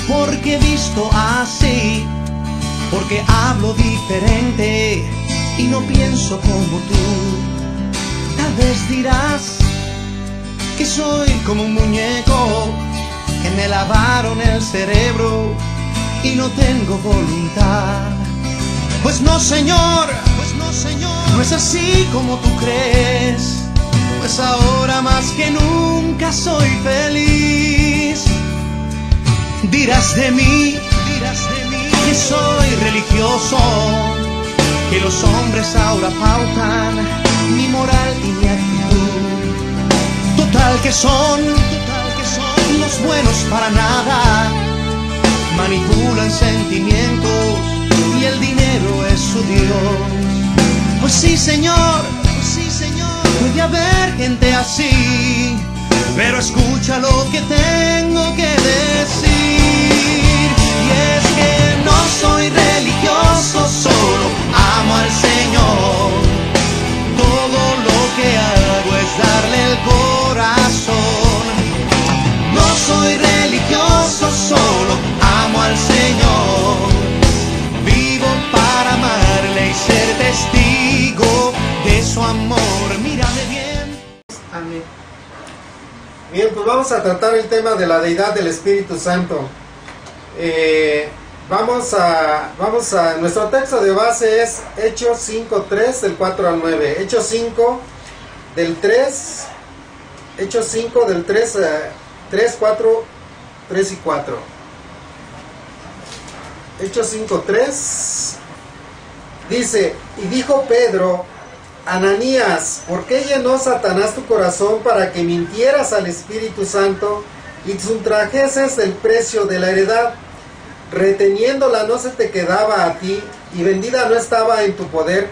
Porque he visto así, porque hablo diferente y no pienso como tú. Tal vez dirás que soy como un muñeco, que me lavaron el cerebro y no tengo voluntad. Pues no, señor, no es así como tú crees. Pues ahora más que nunca soy feliz. Dirás de mí que soy religioso, que los hombres ahora pautan mi moral y mi actitud. Total que son los buenos para nada, manipulan sentimientos y el dinero es su Dios. Pues sí, señor, puede haber gente así, pero escucha lo que tengo que decir. Y es que no soy religioso, solo amo al Señor. Todo lo que hago es darle el corazón. No soy religioso, solo amo al Señor. Vivo para amarle y ser testigo de su amor. Mírame bien. Amén. Bien, pues vamos a tratar el tema de la deidad del Espíritu Santo. Nuestro texto de base es Hechos 5:3 del 4 al 9. Hechos 5 del 3, 4, 3 y 4. Hechos 5:3 dice: y dijo Pedro: Ananías, ¿por qué llenó Satanás tu corazón para que mintieras al Espíritu Santo y sustrajeses el precio de la heredad? Reteniéndola no se te quedaba a ti y vendida no estaba en tu poder.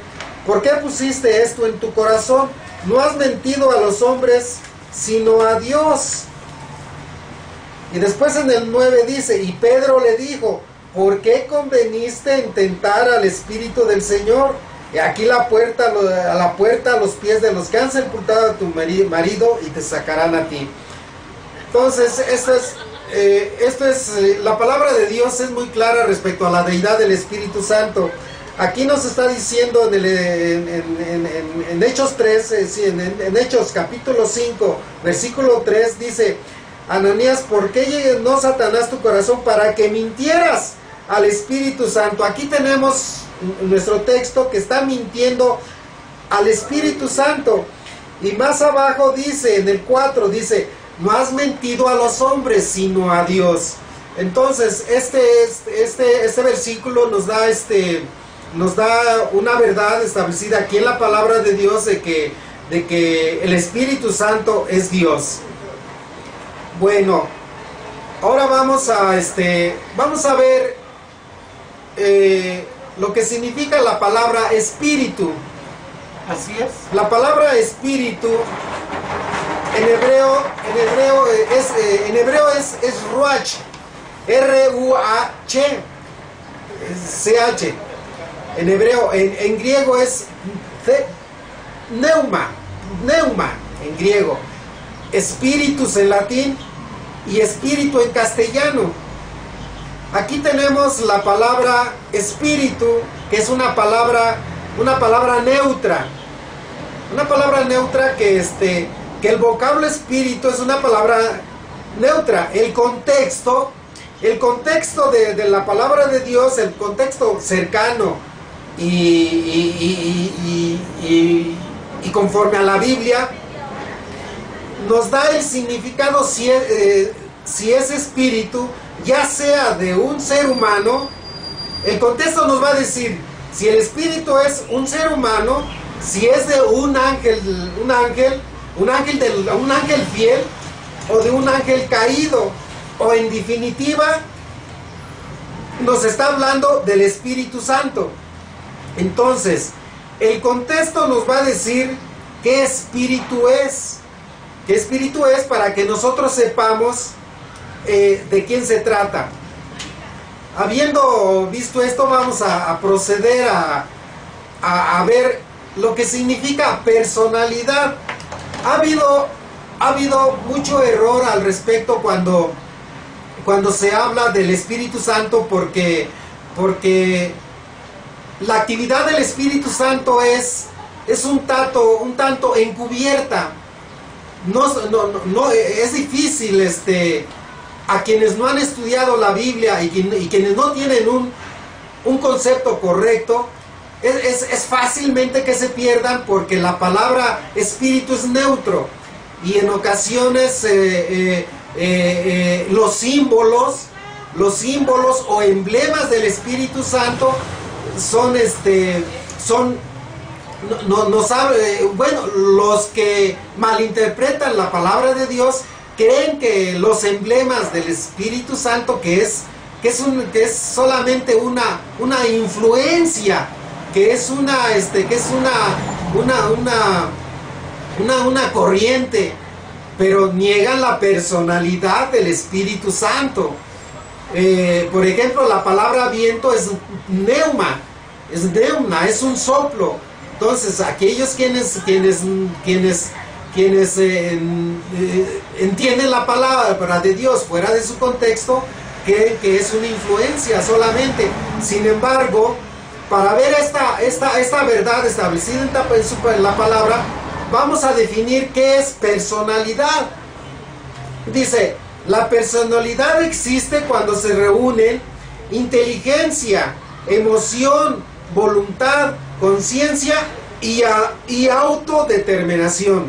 ¿Por qué pusiste esto en tu corazón? No has mentido a los hombres, sino a Dios. Y después en el 9 dice: y Pedro le dijo: ¿por qué conveniste en tentar al Espíritu del Señor? Y aquí a la puerta a los pies de los que han sepultado a tu marido y te sacarán a ti. Entonces, la palabra de Dios es muy clara respecto a la deidad del Espíritu Santo. Aquí nos está diciendo en Hechos 3, en Hechos capítulo 5, versículo 3, dice: Ananías, ¿por qué llenó Satanás tu corazón para que mintieras al Espíritu Santo? Aquí tenemos nuestro texto que está mintiendo al Espíritu Santo. Y más abajo dice, en el 4, dice: no has mentido a los hombres, sino a Dios. Entonces, este versículo nos da una verdad establecida aquí en la palabra de Dios de que el Espíritu Santo es Dios. Bueno, ahora vamos a ver lo que significa la palabra espíritu. Así es. La palabra espíritu en hebreo es ruach, R-U-A-C-H. En hebreo, en griego es neuma en griego, espíritus en latín y espíritu en castellano. Aquí tenemos la palabra espíritu, que es una palabra neutra. Una palabra neutra que el vocablo espíritu es una palabra neutra. El contexto de la palabra de Dios, el contexto cercano y conforme a la Biblia, nos da el significado si es espíritu, ya sea de un ser humano. El contexto nos va a decir si el espíritu es un ser humano, si es de un ángel fiel o de un ángel caído, o en definitiva nos está hablando del Espíritu Santo. Entonces, el contexto nos va a decir qué espíritu es. ¿Qué espíritu es? Para que nosotros sepamos de quién se trata. Habiendo visto esto, vamos a proceder a ver lo que significa personalidad. Ha habido mucho error al respecto cuando se habla del Espíritu Santo, porque la actividad del Espíritu Santo es un tanto encubierta. No, es difícil a quienes no han estudiado la Biblia y quienes no tienen un concepto correcto, es fácilmente que se pierdan, porque la palabra espíritu es neutro, y en ocasiones los símbolos o emblemas del Espíritu Santo los que malinterpretan la palabra de Dios creen que los emblemas del Espíritu Santo, que es solamente una influencia, que es una corriente, pero niegan la personalidad del Espíritu Santo. Por ejemplo, la palabra viento es neuma, es un soplo. Entonces, aquellos quienes entienden la palabra de Dios fuera de su contexto, creen que es una influencia solamente. Sin embargo, para ver esta verdad establecida en la palabra, vamos a definir qué es personalidad. Dice, la personalidad existe cuando se reúnen inteligencia, emoción, voluntad, conciencia y autodeterminación.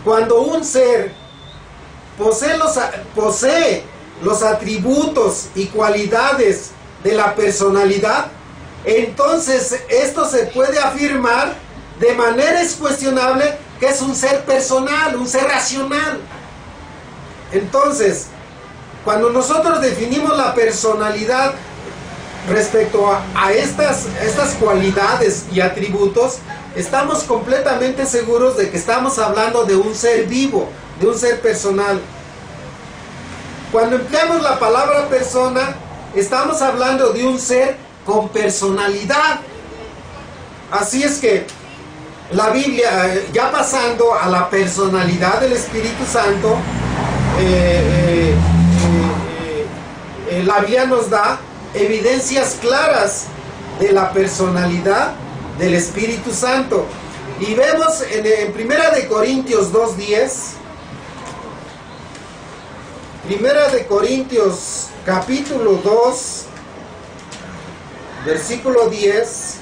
Cuando un ser posee los atributos y cualidades de la personalidad, entonces esto se puede afirmar de manera incuestionable que es un ser personal, un ser racional. Entonces, cuando nosotros definimos la personalidad respecto a estas cualidades y atributos, estamos completamente seguros de que estamos hablando de un ser vivo, de un ser personal. Cuando empleamos la palabra persona, estamos hablando de un ser con personalidad. Así es que la Biblia, ya pasando a la personalidad del Espíritu Santo, la Biblia nos da evidencias claras de la personalidad del Espíritu Santo. Y vemos en Primera de Corintios 2:10, Primera de Corintios capítulo 2, versículo 10.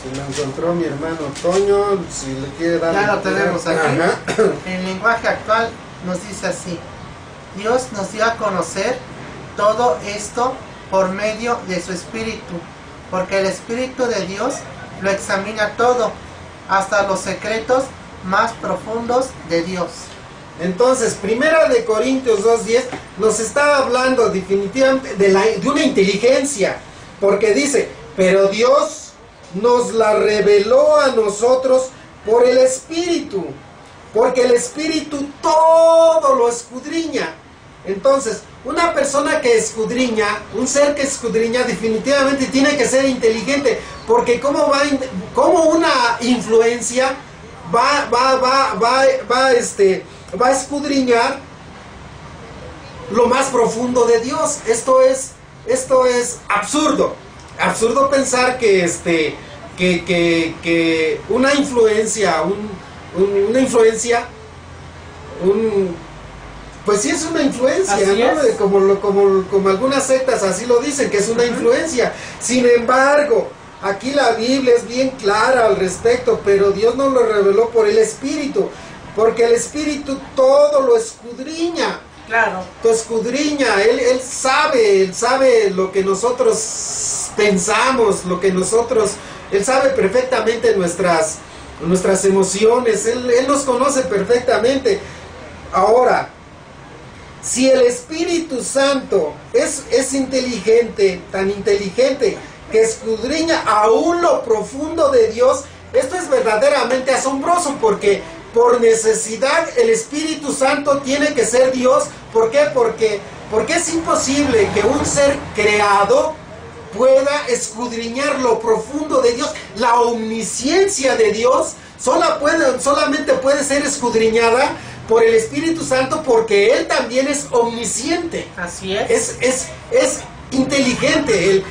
Si lo encontró mi hermano Toño, si le quiere dar... Ya lo tenemos aquí. Ajá. El lenguaje actual nos dice así: Dios nos dio a conocer todo esto por medio de su Espíritu, porque el Espíritu de Dios lo examina todo, hasta los secretos más profundos de Dios. Entonces, Primera de Corintios 2:10 nos está hablando definitivamente de una inteligencia, porque dice, pero Dios nos la reveló a nosotros por el Espíritu, porque el Espíritu todo lo escudriña. Entonces, una persona que escudriña, un ser que escudriña, definitivamente tiene que ser inteligente, porque cómo una influencia va a escudriñar lo más profundo de Dios. Esto es absurdo. Absurdo pensar que una influencia, pues sí es una influencia, así ¿no? Es. Como algunas sectas así lo dicen, que es una influencia. Sin embargo, aquí la Biblia es bien clara al respecto, pero Dios nos lo reveló por el Espíritu, porque el Espíritu todo lo escudriña. Claro. Lo escudriña, Él sabe lo que nosotros pensamos, Él sabe perfectamente con nuestras emociones. Él nos conoce perfectamente. Ahora, si el Espíritu Santo es inteligente, tan inteligente, que escudriña aún lo profundo de Dios, esto es verdaderamente asombroso, porque por necesidad el Espíritu Santo tiene que ser Dios. ¿Por qué? Porque es imposible que un ser creado pueda escudriñar lo profundo de Dios. La omnisciencia de Dios solamente puede ser escudriñada por el Espíritu Santo, porque Él también es omnisciente. Así es. Es inteligente.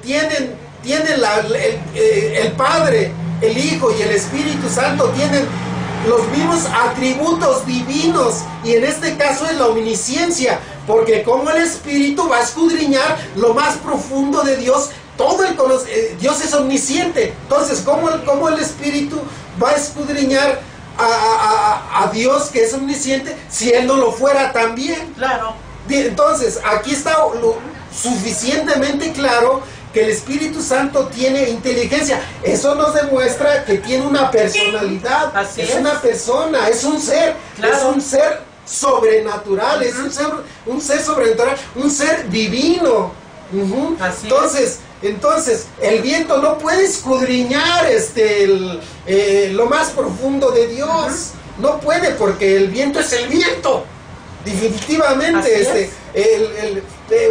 Tienen el Padre, el Hijo y el Espíritu Santo tienen los mismos atributos divinos, y en este caso es la omnisciencia, porque como el Espíritu va a escudriñar lo más profundo de Dios, Dios es omnisciente. Entonces, ¿cómo el Espíritu va a escudriñar a Dios, que es omnisciente, si Él no lo fuera también? Claro. Entonces, aquí está lo suficientemente claro que el Espíritu Santo tiene inteligencia. Eso nos demuestra que tiene una personalidad. Así es una persona, es un ser, claro. Es un ser sobrenatural, es un ser sobrenatural, un ser divino. Así Entonces, el viento no puede escudriñar lo más profundo de Dios. No puede, porque el viento es el viento. Definitivamente.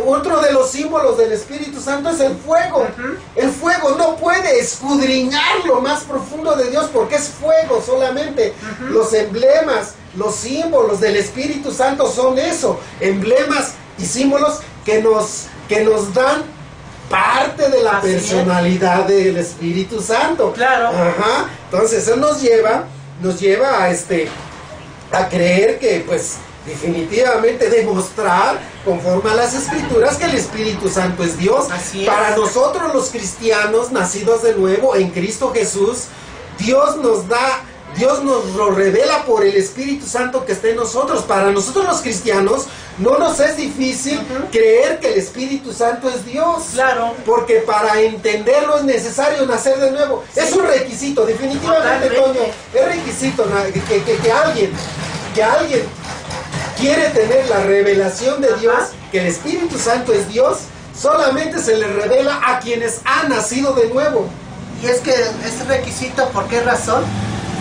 Otro de los símbolos del Espíritu Santo es el fuego. El fuego no puede escudriñar lo más profundo de Dios, porque es fuego solamente. Los emblemas, los símbolos del Espíritu Santo son eso, emblemas y símbolos que nos dan parte de la personalidad del Espíritu Santo. Claro. Entonces eso nos lleva a creer que, pues, definitivamente demostrar, conforme a las Escrituras, que el Espíritu Santo es Dios. Así es. Para nosotros los cristianos, nacidos de nuevo en Cristo Jesús, Dios nos lo revela por el Espíritu Santo que está en nosotros. Para nosotros los cristianos no nos es difícil creer que el Espíritu Santo es Dios. Claro. Porque para entenderlo es necesario nacer de nuevo. Sí. Es un requisito, definitivamente, Toño. Es requisito que alguien quiere tener la revelación de Dios, que el Espíritu Santo es Dios. Solamente se le revela a quienes han nacido de nuevo. Y es que es requisito, ¿por qué razón?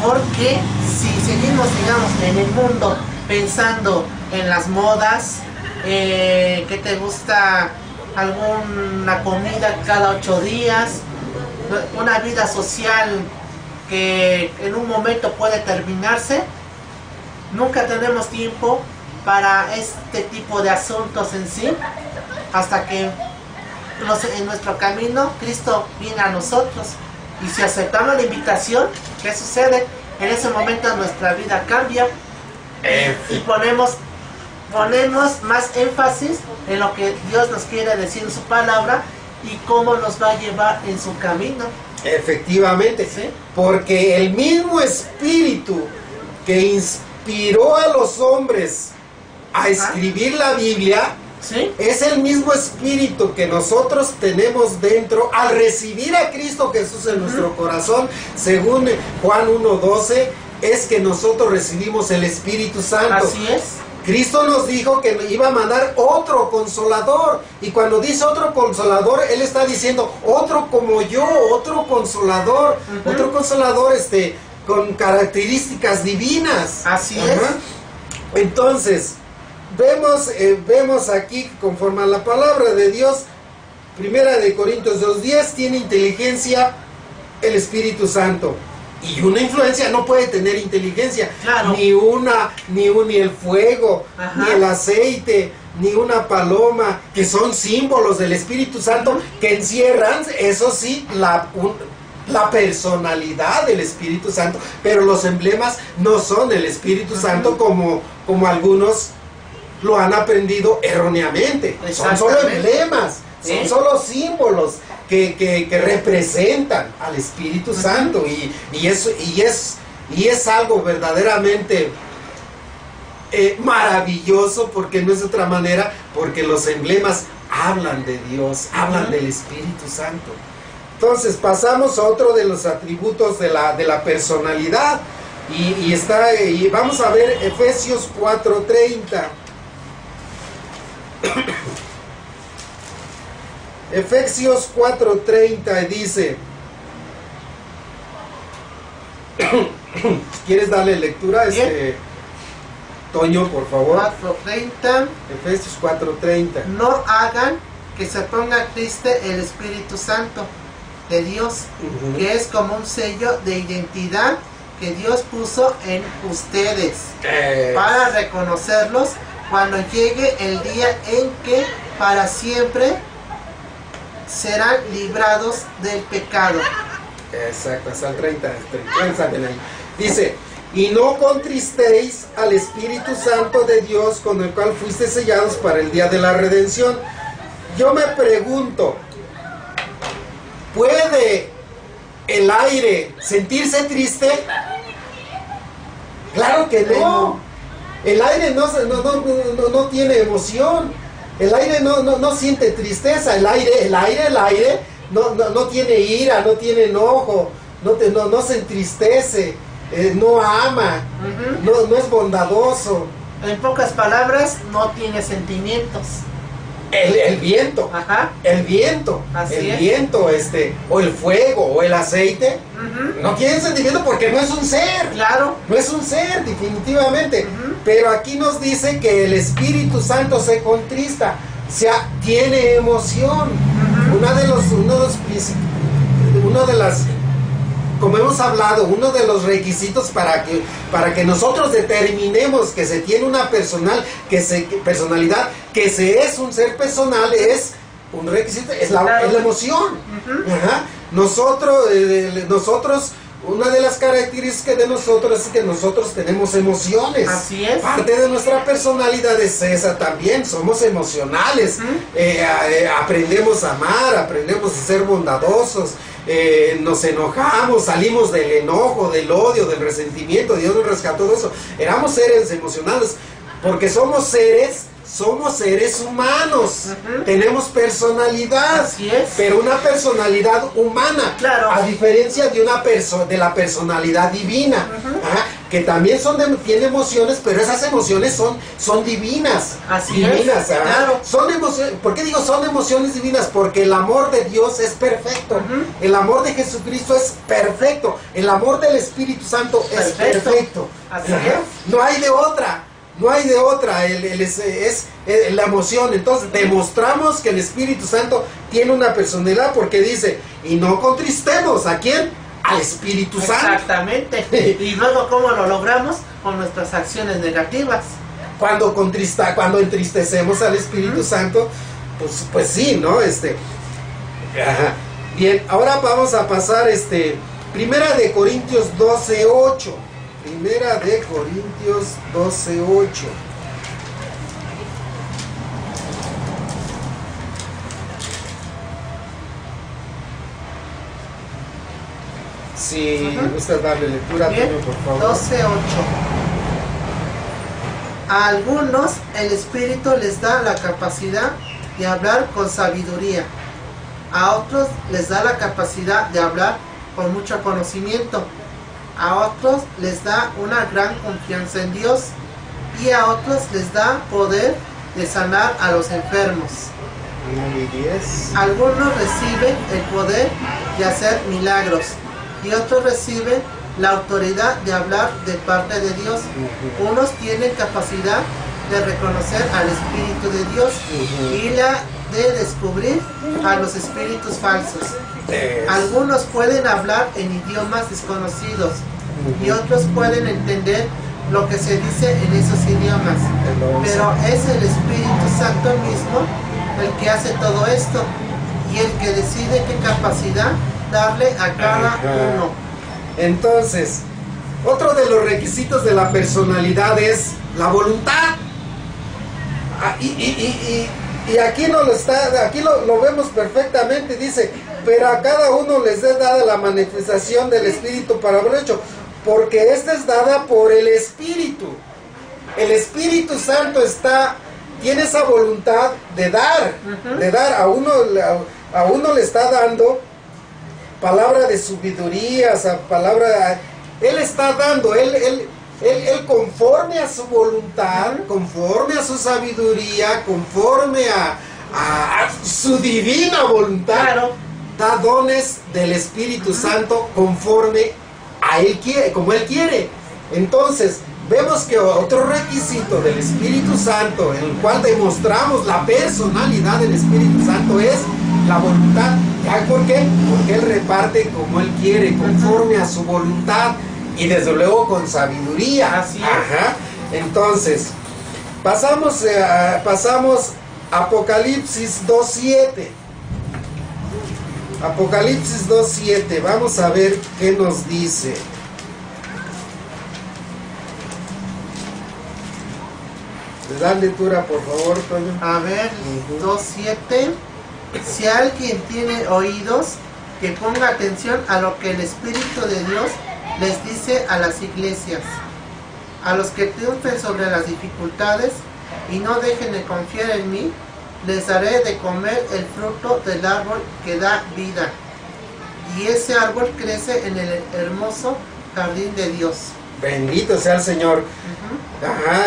Porque si seguimos, digamos, en el mundo pensando en las modas, que te gusta alguna comida cada 8 días, una vida social que en un momento puede terminarse, nunca tenemos tiempo para este tipo de asuntos en sí, hasta que en nuestro camino Cristo viene a nosotros. Y si aceptamos la invitación, ¿qué sucede? En ese momento nuestra vida cambia y ponemos más énfasis en lo que Dios nos quiere decir en su palabra y cómo nos va a llevar en su camino. Efectivamente, ¿sí? Porque el mismo Espíritu que inspiró a los hombres a escribir la Biblia, ¿sí? Es el mismo Espíritu que nosotros tenemos dentro al recibir a Cristo Jesús en nuestro corazón. Según Juan 1:12, es que nosotros recibimos el Espíritu Santo. Así es. Cristo nos dijo que iba a mandar otro consolador, y cuando dice otro consolador, Él está diciendo otro como yo, otro consolador, otro consolador con características divinas. Así es. Entonces, vemos aquí, conforme a la palabra de Dios, 1 Corintios 2:10, tiene inteligencia el Espíritu Santo. Y una influencia no puede tener inteligencia. Claro. Ni el fuego, ni el aceite, ni una paloma, que son símbolos del Espíritu Santo, que encierran, eso sí, la personalidad del Espíritu Santo. Pero los emblemas no son el Espíritu Santo como algunos lo han aprendido erróneamente. Son solo emblemas, son solo símbolos que representan al Espíritu Santo, y es algo verdaderamente maravilloso, porque no es de otra manera, porque los emblemas hablan de Dios, hablan del Espíritu Santo. Entonces pasamos a otro de los atributos de la personalidad. Y vamos a ver Efesios 4:30. Efesios 4:30 dice, ¿quieres darle lectura Toño, por favor? 4:30. Efesios 4:30. No hagan que se ponga triste el Espíritu Santo de Dios, que es como un sello de identidad que Dios puso en ustedes para reconocerlos cuando llegue el día en que para siempre serán librados del pecado. Exacto, hasta el 30, salen ahí. Dice, y no contristéis al Espíritu Santo de Dios, con el cual fuiste sellados para el día de la redención. Yo me pregunto, ¿puede el aire sentirse triste? Claro que no. El aire no tiene emoción. El aire no siente tristeza. El aire no tiene ira, no tiene enojo, no se entristece, no ama, no es bondadoso. En pocas palabras, no tiene sentimientos. El viento, Ajá. el viento, Así el es. viento, o el fuego, o el aceite, no tienen sentimiento porque no es un ser. Claro. No es un ser, definitivamente. Pero aquí nos dice que el Espíritu Santo se contrista, o sea, tiene emoción. Como hemos hablado, uno de los requisitos para que nosotros determinemos que se tiene una personalidad, que se es un ser personal, es un requisito, es la emoción. Ajá. Nosotros, una de las características de nosotros es que nosotros tenemos emociones. Así es. Parte de nuestra personalidad es esa también, somos emocionales. Aprendemos a amar, aprendemos a ser bondadosos, nos enojamos, salimos del enojo, del odio, del resentimiento. Dios nos rescató de eso. Éramos seres emocionales, porque somos seres humanos. Tenemos personalidad. Así es. Pero una personalidad humana. Claro. A diferencia de de la personalidad divina. Que también tiene emociones, pero esas emociones son divinas. Así divinas, es. Claro. Son emociones. ¿Por qué digo son emociones divinas? Porque el amor de Dios es perfecto. El amor de Jesucristo es perfecto. El amor del Espíritu Santo es perfecto. Así es. No hay de otra. No hay de otra, es la emoción. Entonces demostramos que el Espíritu Santo tiene una personalidad, porque dice, y no contristemos, ¿a quién? Al Espíritu Santo. Exactamente. Y luego, ¿cómo lo logramos? Con nuestras acciones negativas. Cuando entristecemos al Espíritu Santo, pues sí, ¿no? Ajá. Bien, ahora vamos a pasar Primera de Corintios 12:8. Primera de Corintios 12:8. Si gustas darle lectura, Bien, Antonio, por favor. 12:8. A algunos el Espíritu les da la capacidad de hablar con sabiduría. A otros les da la capacidad de hablar con mucho conocimiento. A otros les da una gran confianza en Dios. Y a otros les da poder de sanar a los enfermos. 1 y 10. Algunos reciben el poder de hacer milagros y otros reciben la autoridad de hablar de parte de Dios. Unos tienen capacidad de reconocer al Espíritu de Dios y la de descubrir a los espíritus falsos. Algunos pueden hablar en idiomas desconocidos y otros pueden entender lo que se dice en esos idiomas. Pero es el Espíritu Santo mismo el que hace todo esto y el que decide qué capacidad darle a cada uno. Entonces, otro de los requisitos de la personalidad es la voluntad. Y aquí lo vemos perfectamente. Dice, pero a cada uno les es dada la manifestación del Espíritu para haberlo hecho, porque esta es dada por el Espíritu. El Espíritu Santo tiene esa voluntad de dar, a uno le está dando palabra de sabiduría, esa palabra, Él está dando, Él conforme a su voluntad, conforme a su sabiduría, conforme a su divina voluntad, Claro. da dones del Espíritu Santo conforme a Él quiere, como Él quiere. Entonces, vemos que otro requisito del Espíritu Santo, en el cual demostramos la personalidad del Espíritu Santo, es la voluntad. ¿Ya por qué? Porque Él reparte como Él quiere, conforme a su voluntad y desde luego con sabiduría. Así es. Ajá. Entonces, pasamos a Apocalipsis 2:7. Apocalipsis 2:7. Vamos a ver qué nos dice. ¿Le dan lectura, por favor, Toño? A ver, 2:7. Si alguien tiene oídos, que ponga atención a lo que el Espíritu de Dios les dice a las iglesias. A los que triunfen sobre las dificultades y no dejen de confiar en mí, les daré de comer el fruto del árbol que da vida. Y ese árbol crece en el hermoso jardín de Dios. Bendito sea el Señor. Ajá,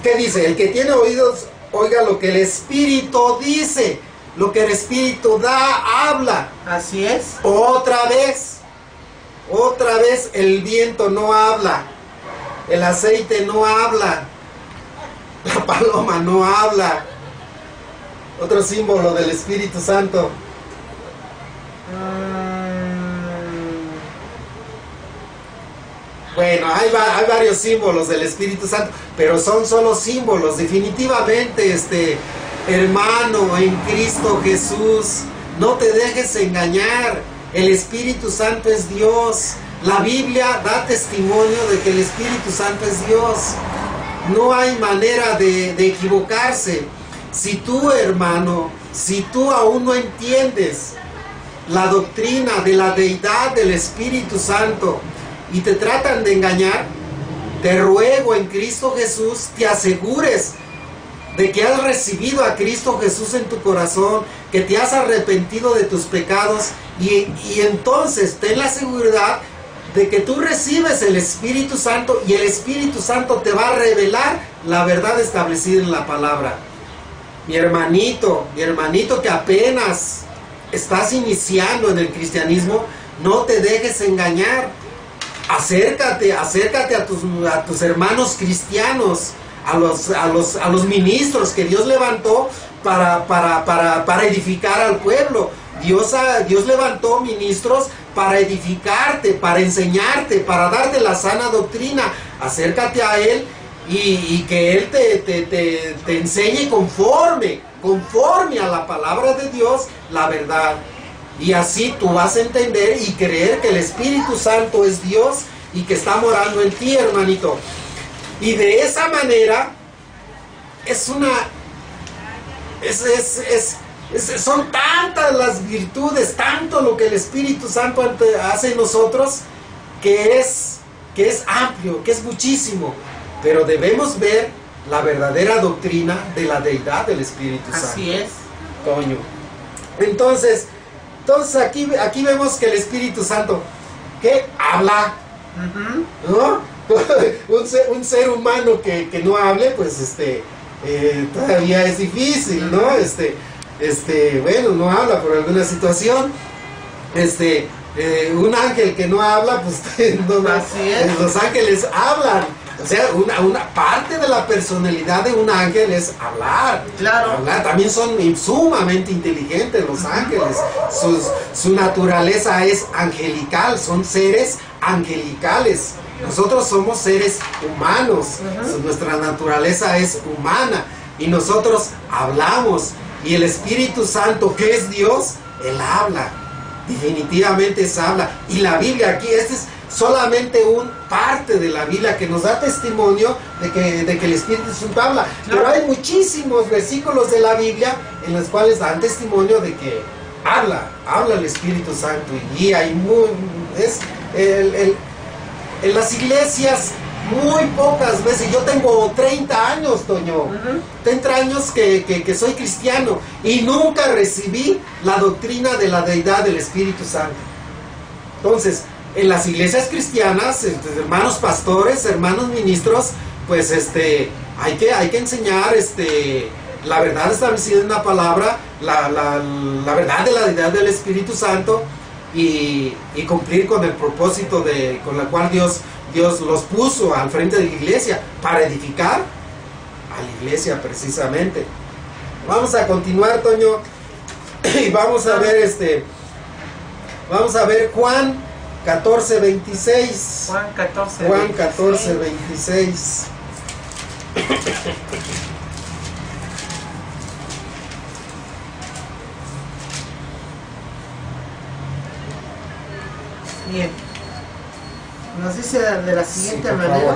¿qué dice? El que tiene oídos, oiga lo que el Espíritu dice. Lo que el Espíritu da, habla. Así es. Otra vez el viento no habla. El aceite no habla. La paloma no habla. Otro símbolo del Espíritu Santo. Bueno, hay varios símbolos del Espíritu Santo, pero son solo símbolos. Definitivamente, hermano, en Cristo Jesús, no te dejes engañar. El Espíritu Santo es Dios. La Biblia da testimonio de que el Espíritu Santo es Dios. No hay manera de equivocarse. Si tú, hermano, si tú aún no entiendes la doctrina de la deidad del Espíritu Santo y te tratan de engañar, te ruego en Cristo Jesús te asegures de que has recibido a Cristo Jesús en tu corazón, que te has arrepentido de tus pecados y entonces ten la seguridad de que tú recibes el Espíritu Santo y el Espíritu Santo te va a revelar la verdad establecida en la palabra. Mi hermanito que apenas estás iniciando en el cristianismo, no te dejes engañar. Acércate a tus hermanos cristianos, a los ministros que Dios levantó para edificar al pueblo. Dios levantó ministros para edificarte, para enseñarte, para darte la sana doctrina. Acércate a Él y que Él te enseñe conforme a la palabra de Dios, la verdad. Y así tú vas a entender y creer que el Espíritu Santo es Dios y que está morando en ti, hermanito. Y de esa manera son tantas las virtudes, tanto lo que el Espíritu Santo hace en nosotros, que es amplio, que es muchísimo. Pero debemos ver la verdadera doctrina de la deidad del Espíritu Santo. Así es. Toño. Entonces aquí vemos que el Espíritu Santo, ¿qué? Habla. ¿No? un ser humano que no hable, pues todavía es difícil, ¿no? Bueno, no habla por alguna situación. Un ángel que no habla, pues Así es. los ángeles hablan. O sea, una parte de la personalidad de un ángel es hablar. Claro. Hablar. También son sumamente inteligentes los ángeles. Su naturaleza es angelical, son seres angelicales. Nosotros somos seres humanos. Nuestra naturaleza es humana. Y nosotros hablamos. Y el Espíritu Santo, que es Dios, Él habla. Definitivamente se habla. Y la Biblia aquí, este es solamente un parte de la Biblia que nos da testimonio de que el Espíritu Santo habla. Pero hay muchísimos versículos de la Biblia en los cuales dan testimonio de que habla el Espíritu Santo y guía. En las iglesias muy pocas veces. Yo tengo 30 años, Toño. 30 años que soy cristiano y nunca recibí la doctrina de la deidad del Espíritu Santo. Entonces, en las iglesias cristianas, hermanos pastores, hermanos ministros, pues hay que enseñar la verdad establecida en la palabra, la verdad de la deidad del Espíritu Santo y cumplir con el propósito con la cual Dios los puso al frente de la iglesia para edificar a la iglesia precisamente. Vamos a continuar, Toño, y vamos a ver Juan 14:26. Juan 14:26. Bien, nos dice de la siguiente manera: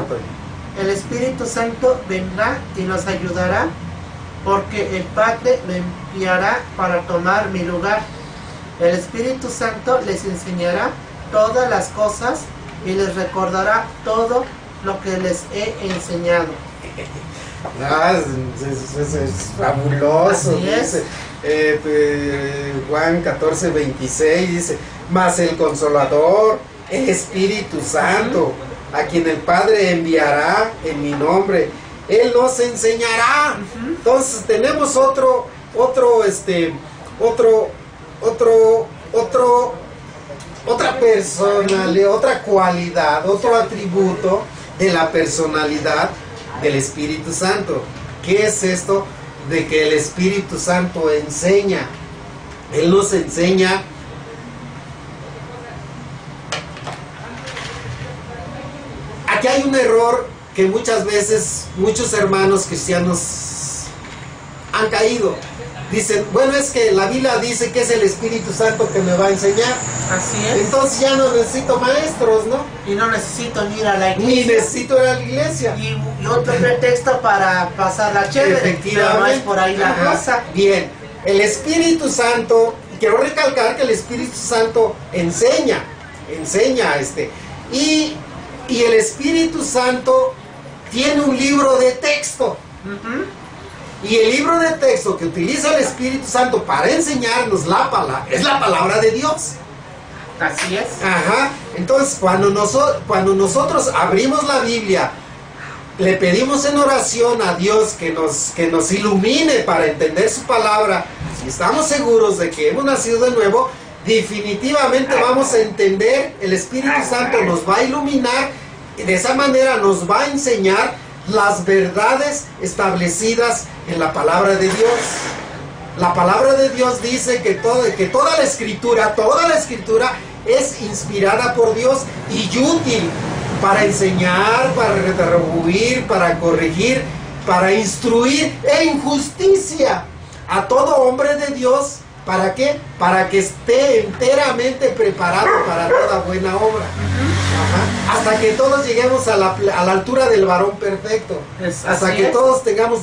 el Espíritu Santo vendrá y nos ayudará, porque el Padre lo enviará para tomar mi lugar. El Espíritu Santo les enseñará todas las cosas y les recordará todo lo que les he enseñado. Es fabuloso. Así es. Juan 14:26 dice: mas el Consolador, el Espíritu Santo, a quien el Padre enviará en mi nombre, Él nos enseñará. Entonces tenemos otra personalidad, otra cualidad, otro atributo de la personalidad del Espíritu Santo. ¿Qué es esto de que el Espíritu Santo enseña? Él nos enseña aquí hay un error que muchas veces muchos hermanos cristianos han caído. Dicen, bueno, es que la Biblia dice que es el Espíritu Santo que me va a enseñar. Así es. Entonces ya no necesito maestros, ¿no? Y no necesito ni ir a la iglesia. Ni necesito ir a la iglesia. Y otro pretexto para pasar la chévere. Efectivamente. Pero no es por ahí la cosa. Bien, el Espíritu Santo, quiero recalcar que el Espíritu Santo enseña, y el Espíritu Santo tiene un libro de texto. Y el libro de texto que utiliza el Espíritu Santo para enseñarnos es la palabra de Dios. Así es. Ajá. Entonces, cuando nosotros abrimos la Biblia, le pedimos en oración a Dios que nos ilumine para entender su palabra, y estamos seguros de que hemos nacido de nuevo, definitivamente vamos a entender, el Espíritu Santo nos va a iluminar, y de esa manera nos va a enseñar las verdades establecidas en la palabra de Dios. La palabra de Dios dice que toda la escritura es inspirada por Dios y útil para enseñar, para redarguir, para corregir, para instruir en justicia a todo hombre de Dios. ¿Para qué? Para que esté enteramente preparado para toda buena obra. Ajá. Hasta que todos lleguemos a la altura del varón perfecto. Hasta que todos tengamos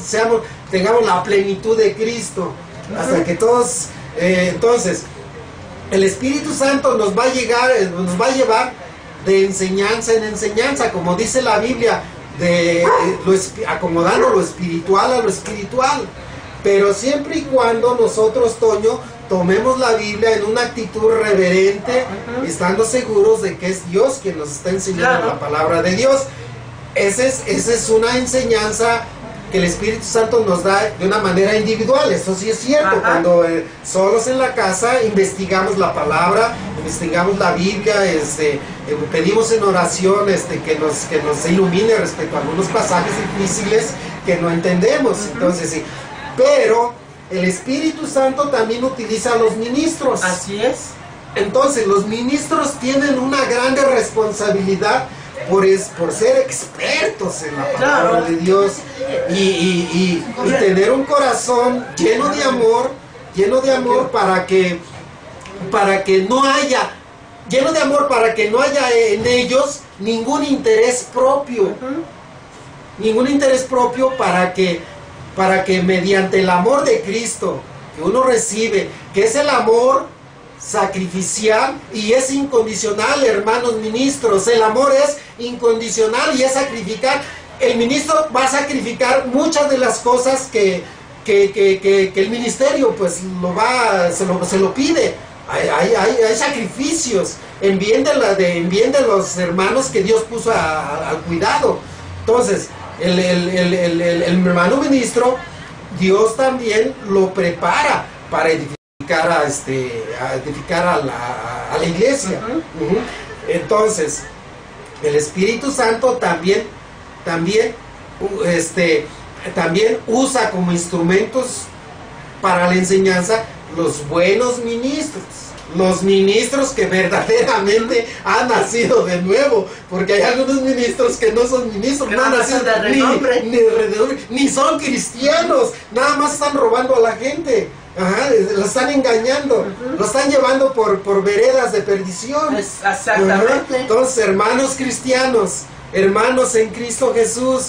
la plenitud de Cristo. Hasta que todos... entonces, el Espíritu Santo nos va a llevar de enseñanza en enseñanza, como dice la Biblia, acomodando lo espiritual a lo espiritual. Pero siempre y cuando nosotros, Toño, tomemos la Biblia en una actitud reverente, estando seguros de que es Dios quien nos está enseñando la palabra de Dios. Esa es una enseñanza que el Espíritu Santo nos da de una manera individual. Eso sí es cierto. Cuando solos en la casa investigamos la palabra, investigamos la Biblia, pedimos en oración que nos ilumine respecto a algunos pasajes difíciles que no entendemos. Entonces sí. Pero el Espíritu Santo también utiliza a los ministros. Así es. Entonces los ministros tienen una grande responsabilidad por ser expertos en la palabra de Dios y tener un corazón lleno de amor para que no haya en ellos ningún interés propio. Ningún interés propio para que mediante el amor de Cristo que uno recibe, que es el amor sacrificial y es incondicional, hermanos ministros. El amor es incondicional y es sacrificar. El ministro va a sacrificar muchas de las cosas que el ministerio pues se lo pide. Hay sacrificios en bien de los hermanos que Dios puso al cuidado. Entonces, el hermano ministro, Dios también lo prepara para edificar a la iglesia. Entonces, el Espíritu Santo también usa como instrumentos para la enseñanza los buenos ministros, los ministros que verdaderamente han nacido de nuevo, porque hay algunos ministros que no son ministros, no han nacido de renombre, ni son cristianos, nada más están robando a la gente. Ajá, lo están engañando, lo están llevando por veredas de perdición. Exactamente. Entonces, hermanos cristianos, hermanos en Cristo Jesús,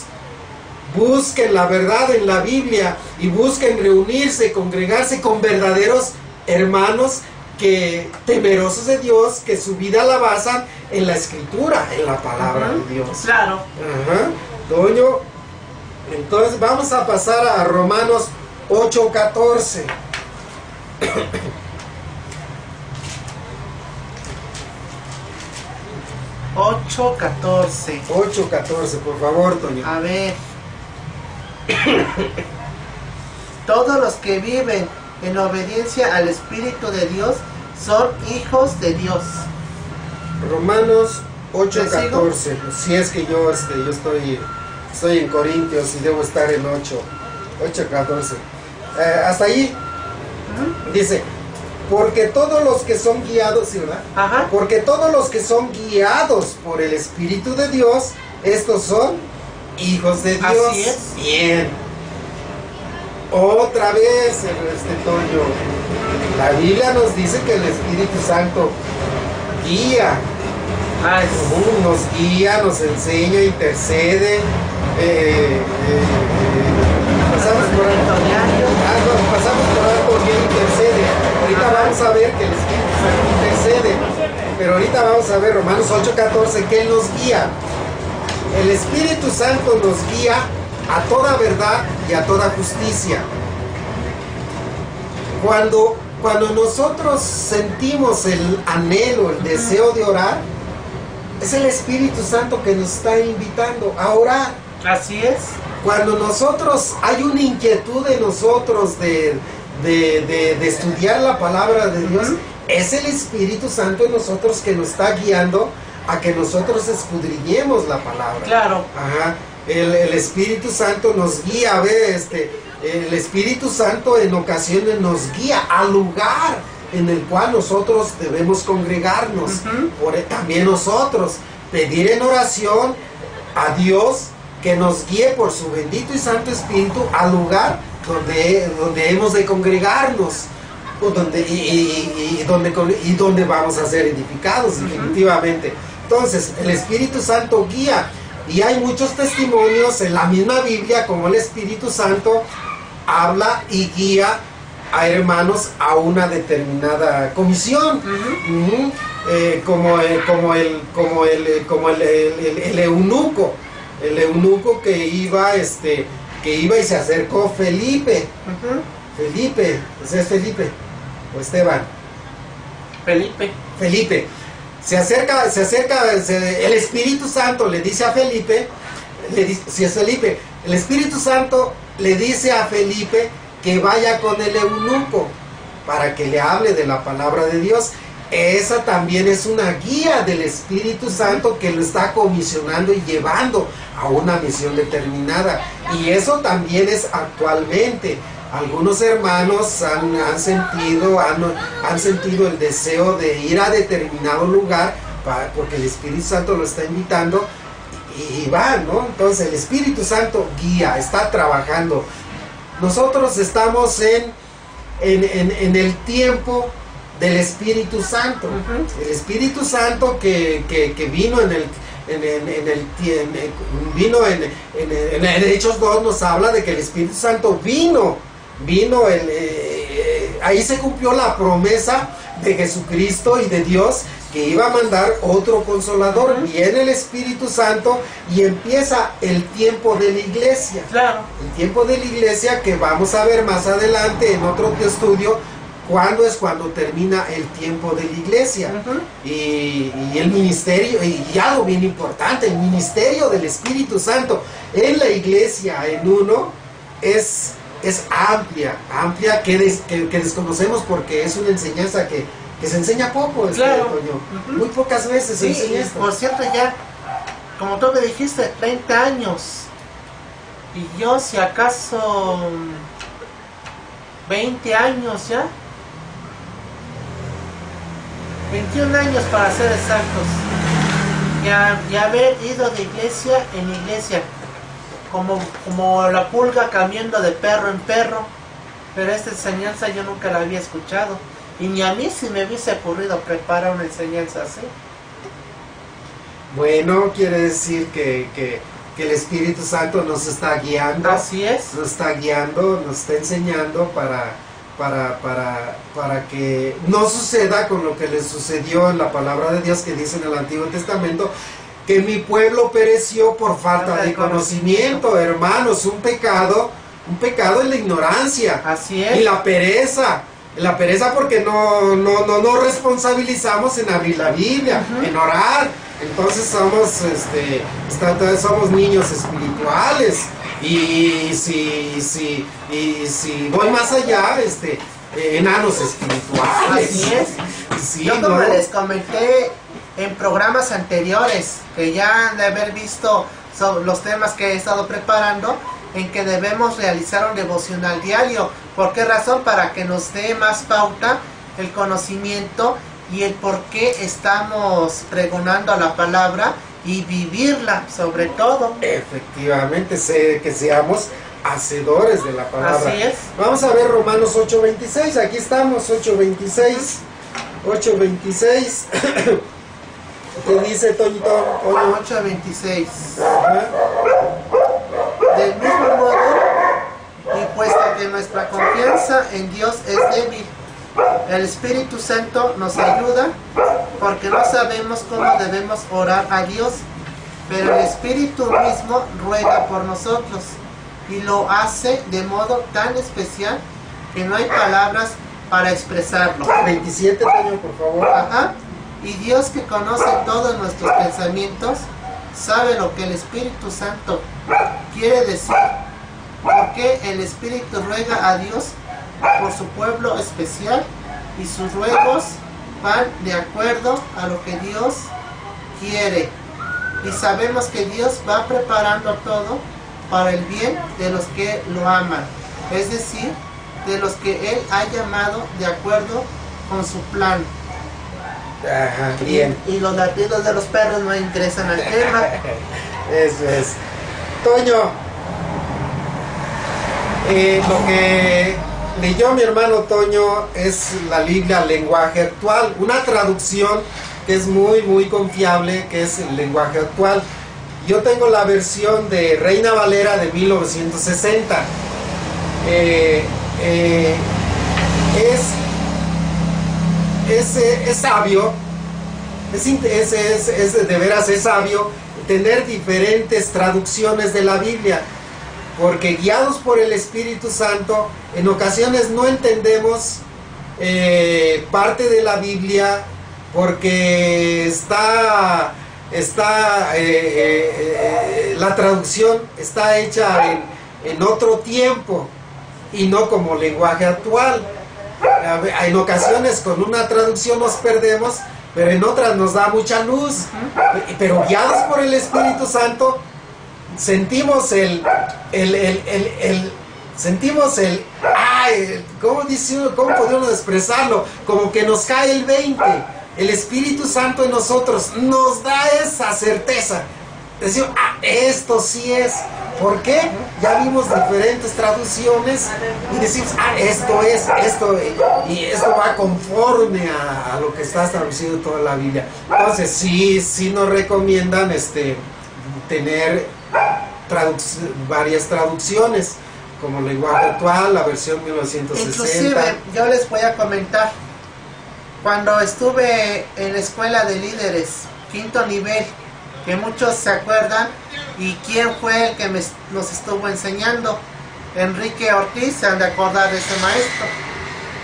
busquen la verdad en la Biblia y busquen reunirse, congregarse con verdaderos hermanos que temerosos de Dios, que su vida la basan en la Escritura, en la palabra de Dios. Claro. Ajá. Toño, entonces vamos a pasar a Romanos 8:14. 8:14. 8:14, por favor, Toño. A ver. Todos los que viven en obediencia al Espíritu de Dios son hijos de Dios. Romanos 8:14. Si es que yo estoy en Corintios y debo estar en 8:14. Hasta ahí. Dice, porque todos los que son guiados, ¿sí, verdad? Ajá. Porque todos los que son guiados por el Espíritu de Dios, estos son hijos de Dios. Así es. Bien. Otra vez, Toño. La Biblia nos dice que el Espíritu Santo guía. Nos guía, nos enseña, intercede. Pasamos por algo bien, intercede. Ahorita vamos a ver que el Espíritu Santo intercede. Pero ahorita vamos a ver Romanos 8:14, que Él nos guía. El Espíritu Santo nos guía a toda verdad y a toda justicia. Cuando nosotros sentimos el anhelo, el deseo de orar, es el Espíritu Santo que nos está invitando a orar. Así es. Cuando nosotros hay una inquietud en nosotros de estudiar la palabra de Dios, es el Espíritu Santo en nosotros que nos está guiando a que nosotros escudriñemos la palabra. Claro. Ajá. El Espíritu Santo nos guía, el Espíritu Santo en ocasiones nos guía al lugar en el cual nosotros debemos congregarnos. También nosotros pedir en oración a Dios que nos guíe por su bendito y santo Espíritu al lugar donde hemos de congregarnos, donde vamos a ser edificados, definitivamente. Entonces, el Espíritu Santo guía, y hay muchos testimonios en la misma Biblia como el Espíritu Santo habla y guía a hermanos a una determinada comisión. Como el eunuco. El eunuco que iba y se acercó Felipe. Felipe, ¿ese es Felipe o Esteban? Felipe. Se acerca, el Espíritu Santo le dice a Felipe, si es Felipe, el Espíritu Santo le dice a Felipe que vaya con el eunuco para que le hable de la palabra de Dios. Esa también es una guía del Espíritu Santo que lo está comisionando y llevando a una misión determinada. Y eso también es actualmente. Algunos hermanos han sentido el deseo de ir a determinado lugar porque el Espíritu Santo lo está invitando y van, ¿no? Entonces el Espíritu Santo guía, está trabajando. Nosotros estamos en el tiempo del Espíritu Santo. El Espíritu Santo que vino en Hechos 2 nos habla de que el Espíritu Santo vino ahí se cumplió la promesa de Jesucristo y de Dios, que iba a mandar otro consolador. Viene el Espíritu Santo y empieza el tiempo de la iglesia. Claro. El tiempo de la iglesia, que vamos a ver más adelante en otro estudio, cuando termina el tiempo de la iglesia. Y el ministerio, y algo bien importante, el ministerio del Espíritu Santo en la iglesia, en uno, es amplia, que desconocemos, porque es una enseñanza que se enseña poco, Claro. Toño. Muy pocas veces se Sí, enseña y esto. por cierto, ya, como tú me dijiste, 30 años. Y yo, si acaso 20 años ya. 21 años para ser exactos. Y haber ido de iglesia en iglesia. Como la pulga cambiando de perro en perro. Pero esta enseñanza yo nunca la había escuchado. Y ni a mí si me hubiese ocurrido preparar una enseñanza así. Bueno, quiere decir que el Espíritu Santo nos está guiando. Así es. Nos está guiando, nos está enseñando para que no suceda con lo que le sucedió en la palabra de Dios, que dice en el Antiguo Testamento, que mi pueblo pereció por falta de conocimiento. Hermanos, un pecado es la ignorancia. Así es. Y la pereza porque no responsabilizamos en abrir la Biblia, en orar. Entonces somos niños espirituales. Y si voy más allá, enanos espirituales. Así es. Sí, yo como ¿no? les comenté en programas anteriores, que ya han de haber visto los temas que he estado preparando, en que debemos realizar un devocional diario. ¿Por qué razón? Para que nos dé más pauta el conocimiento y el por qué estamos pregonando la palabra y vivirla sobre todo. Efectivamente, que seamos hacedores de la palabra. Así es. Vamos a ver Romanos 8:26, aquí estamos, 8:26. 8:26. ¿Qué dice Toñito? 8:26. Ajá. Del mismo modo, y puesto que nuestra confianza en Dios es débil, el Espíritu Santo nos ayuda, porque no sabemos cómo debemos orar a Dios, pero el Espíritu mismo ruega por nosotros, y lo hace de modo tan especial que no hay palabras para expresarlo. 27, Toño, por favor. Ajá. Y Dios, que conoce todos nuestros pensamientos, sabe lo que el Espíritu Santo quiere decir, porque el Espíritu ruega a Dios por su pueblo especial, y sus ruegos van de acuerdo a lo que Dios quiere. Y sabemos que Dios va preparando todo para el bien de los que lo aman, es decir, de los que Él ha llamado de acuerdo con su plan. Ajá, bien. Y los latidos de los perros no ingresan al tema. Eso es. Toño, lo que leyó mi hermano Toño es la Biblia lenguaje actual, una traducción que es muy confiable, que es el lenguaje actual. Yo tengo la versión de Reina Valera de 1960. Es sabio, de veras es sabio tener diferentes traducciones de la Biblia, porque guiados por el Espíritu Santo, en ocasiones no entendemos parte de la Biblia, porque la traducción está hecha en otro tiempo y no como lenguaje actual. En ocasiones con una traducción nos perdemos, pero en otras nos da mucha luz. Pero guiados por el Espíritu Santo sentimos ¿cómo podemos expresarlo? Como que nos cae el 20. El Espíritu Santo en nosotros nos da esa certeza. Decimos, esto sí es. ¿Por qué? Ya vimos diferentes traducciones y decimos, esto es, y esto va conforme a lo que está establecido en toda la Biblia. Entonces, sí nos recomiendan tener varias traducciones, como lenguaje actual, la versión 1960. Inclusive, yo les voy a comentar, cuando estuve en la escuela de líderes, quinto nivel, que muchos se acuerdan, y quién fue el que nos estuvo enseñando, Enrique Ortiz, se han de acordar de ese maestro,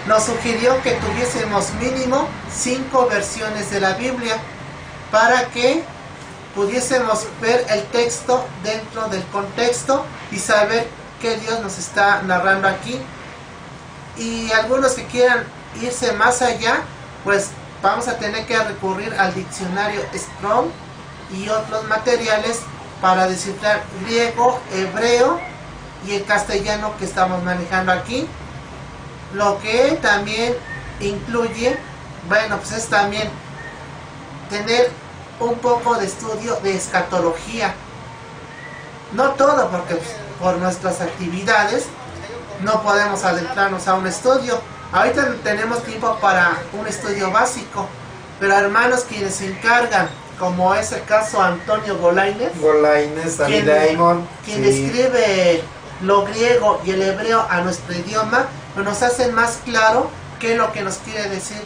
nos sugirió que tuviésemos mínimo 5 versiones de la Biblia, para que pudiésemos ver el texto dentro del contexto y saber qué Dios nos está narrando aquí. Y algunos que quieran irse más allá, pues vamos a tener que recurrir al diccionario Strong y otros materiales para descifrar griego, hebreo y el castellano que estamos manejando aquí. Lo que también incluye, bueno, pues es también tener un poco de estudio de escatología. No todo, porque por nuestras actividades no podemos adentrarnos a un estudio. Ahorita tenemos tiempo para un estudio básico, pero hermanos quienes se encargan, como es el caso Antonio Golaines, David Damon, quien escribe lo griego y el hebreo a nuestro idioma, pues nos hacen más claro qué es lo que nos quiere decir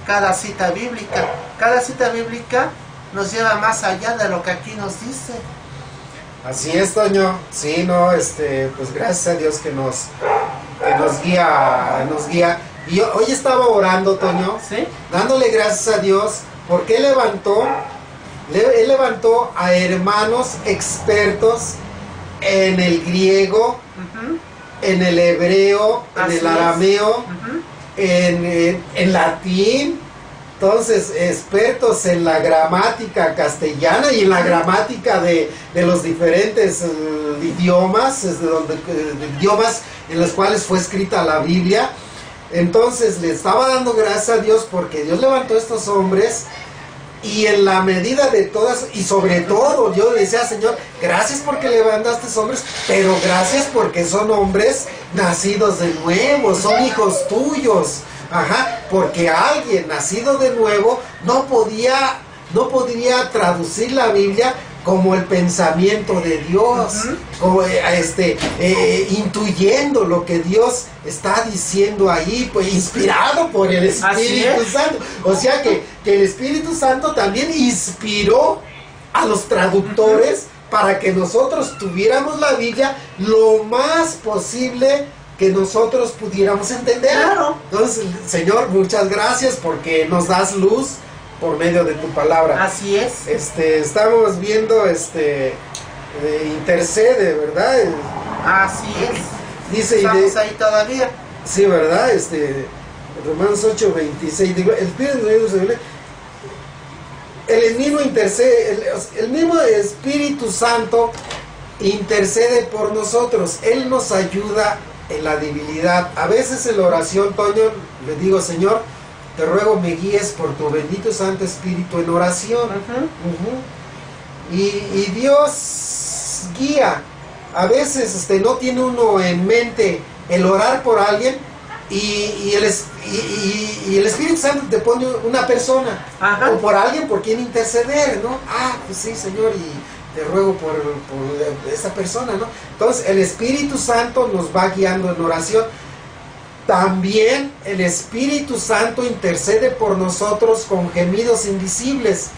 cada cita bíblica. Cada cita bíblica nos lleva más allá de lo que aquí nos dice. Así es, Toño. Sí, no, pues gracias a Dios que nos guía. Y hoy estaba orando, Toño, ¿sí?, dándole gracias a Dios porque Él levantó a hermanos expertos en el griego, en el hebreo, en el arameo, en latín. Entonces, expertos en la gramática castellana y en la gramática de los diferentes idiomas, idiomas en los cuales fue escrita la Biblia. Entonces, le estaba dando gracias a Dios porque Dios levantó a estos hombres, y en la medida de todas, y sobre todo, yo le decía, Señor, gracias porque levantaste a estos hombres, pero gracias porque son hombres nacidos de nuevo, son hijos tuyos. Ajá, porque alguien nacido de nuevo no podría traducir la Biblia como el pensamiento de Dios, como, intuyendo lo que Dios está diciendo ahí, pues inspirado por el Espíritu Santo. O sea que el Espíritu Santo también inspiró a los traductores para que nosotros tuviéramos la Biblia lo más posible que nosotros pudiéramos entender. Claro. Entonces, Señor, muchas gracias porque nos das luz por medio de tu palabra. Así es. Estamos viendo intercede, ¿verdad? Así es. Dice, estamos ahí todavía. Sí, ¿verdad? Romanos 8:26. Digo, el Espíritu de Dios, el mismo intercede, el mismo Espíritu Santo intercede por nosotros. Él nos ayuda en la debilidad. A veces en la oración, Toño, le digo, Señor, te ruego me guíes por tu bendito Santo Espíritu en oración. Y Dios guía. A veces no tiene uno en mente el orar por alguien y el Espíritu Santo te pone una persona o por alguien por quien interceder, ¿no? Pues sí, Señor, y te ruego por esa persona, ¿no? Entonces el Espíritu Santo nos va guiando en oración. También el Espíritu Santo intercede por nosotros con gemidos invisibles.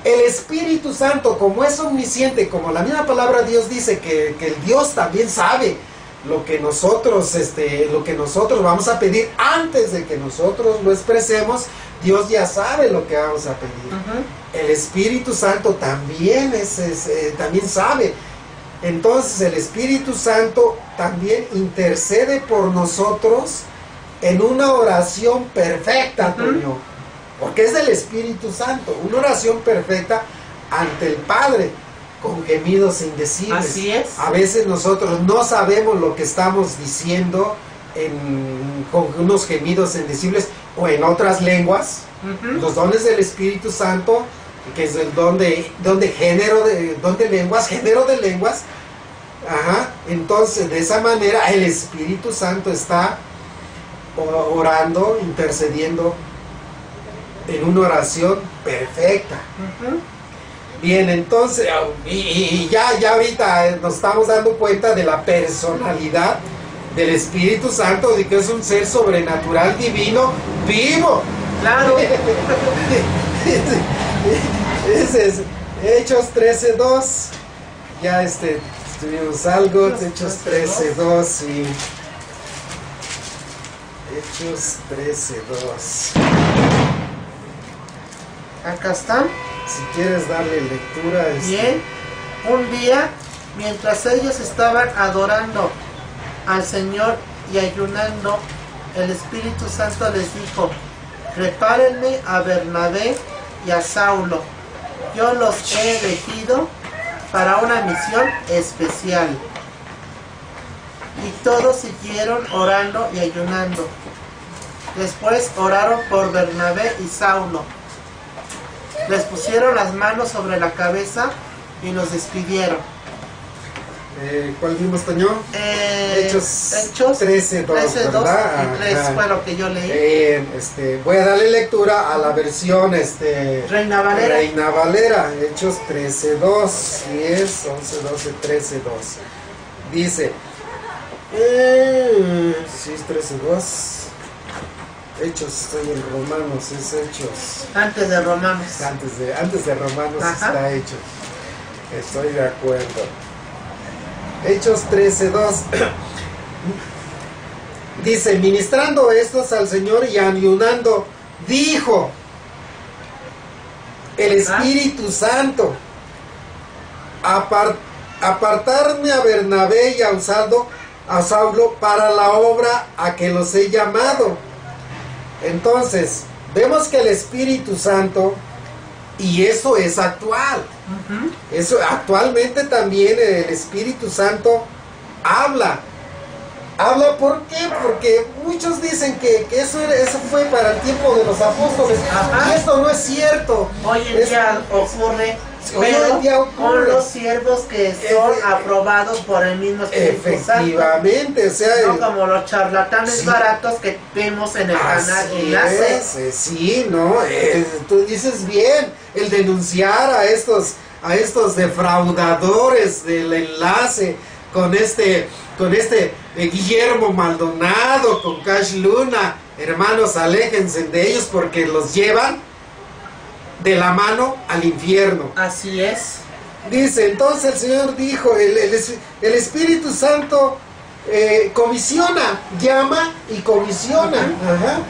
El Espíritu Santo, como es omnisciente, como la misma palabra de Dios dice que el Dios también sabe lo que nosotros vamos a pedir antes de que nosotros lo expresemos. Dios ya sabe lo que vamos a pedir. El Espíritu Santo también también sabe. Entonces el Espíritu Santo también intercede por nosotros en una oración perfecta, Toño, porque es del Espíritu Santo, una oración perfecta ante el Padre, con gemidos indecibles. Así es. A veces nosotros no sabemos lo que estamos diciendo con unos gemidos indecibles o en otras lenguas. Los dones del Espíritu Santo, que es el don de lenguas. Entonces, de esa manera, el Espíritu Santo está orando, intercediendo en una oración perfecta. Bien, entonces, y ya ahorita nos estamos dando cuenta de la personalidad del Espíritu Santo, de que es un ser sobrenatural, divino, vivo. Claro. Ese es Hechos 13:2. Ya tuvimos algo, Hechos 13:2 y Hechos 13:2. Acá están. Si quieres darle lectura. Bien. Un día, mientras ellos estaban adorando al Señor y ayunando, el Espíritu Santo les dijo: prepárenme a Bernabé y a Saulo. Yo los he elegido para una misión especial. Y todos siguieron orando y ayunando. Después oraron por Bernabé y Saulo. Les pusieron las manos sobre la cabeza y los despidieron. ¿Cuál vimos, Toño? Hechos 13:2, ¿verdad? Y 3 fue lo que yo leí. Voy a darle lectura a la versión Reina Valera. Reina Valera. Hechos 13:2, 10, 11, 12, 13:2. Dice, sí, es 13:2. Hechos, estoy en Romanos, es Hechos. Antes de Romanos. Antes de Romanos. Ajá. Está Hechos. Estoy de acuerdo. Hechos 13:2. Dice, ministrando estos al Señor y ayunando, dijo el Espíritu Santo: apartarme a Bernabé y a Saulo para la obra a que los he llamado. Entonces, vemos que el Espíritu Santo, y eso es actual. Eso actualmente también el Espíritu Santo habla. ¿Por qué? Porque muchos dicen que eso fue para el tiempo de los apóstoles. Y esto no es cierto. Hoy en día ocurre, pero con los siervos que son aprobados por el mismo Espíritu Efectivamente, Santo. No como los charlatanes baratos que vemos en el canal Enlace. Sí, no, tú dices bien, el denunciar a estos defraudadores del Enlace con Guillermo Maldonado, con Cash Luna. Hermanos, aléjense de ellos porque los llevan de la mano al infierno. Así es. Dice, entonces el Señor dijo, el Espíritu Santo comisiona, llama y comisiona. Ajá.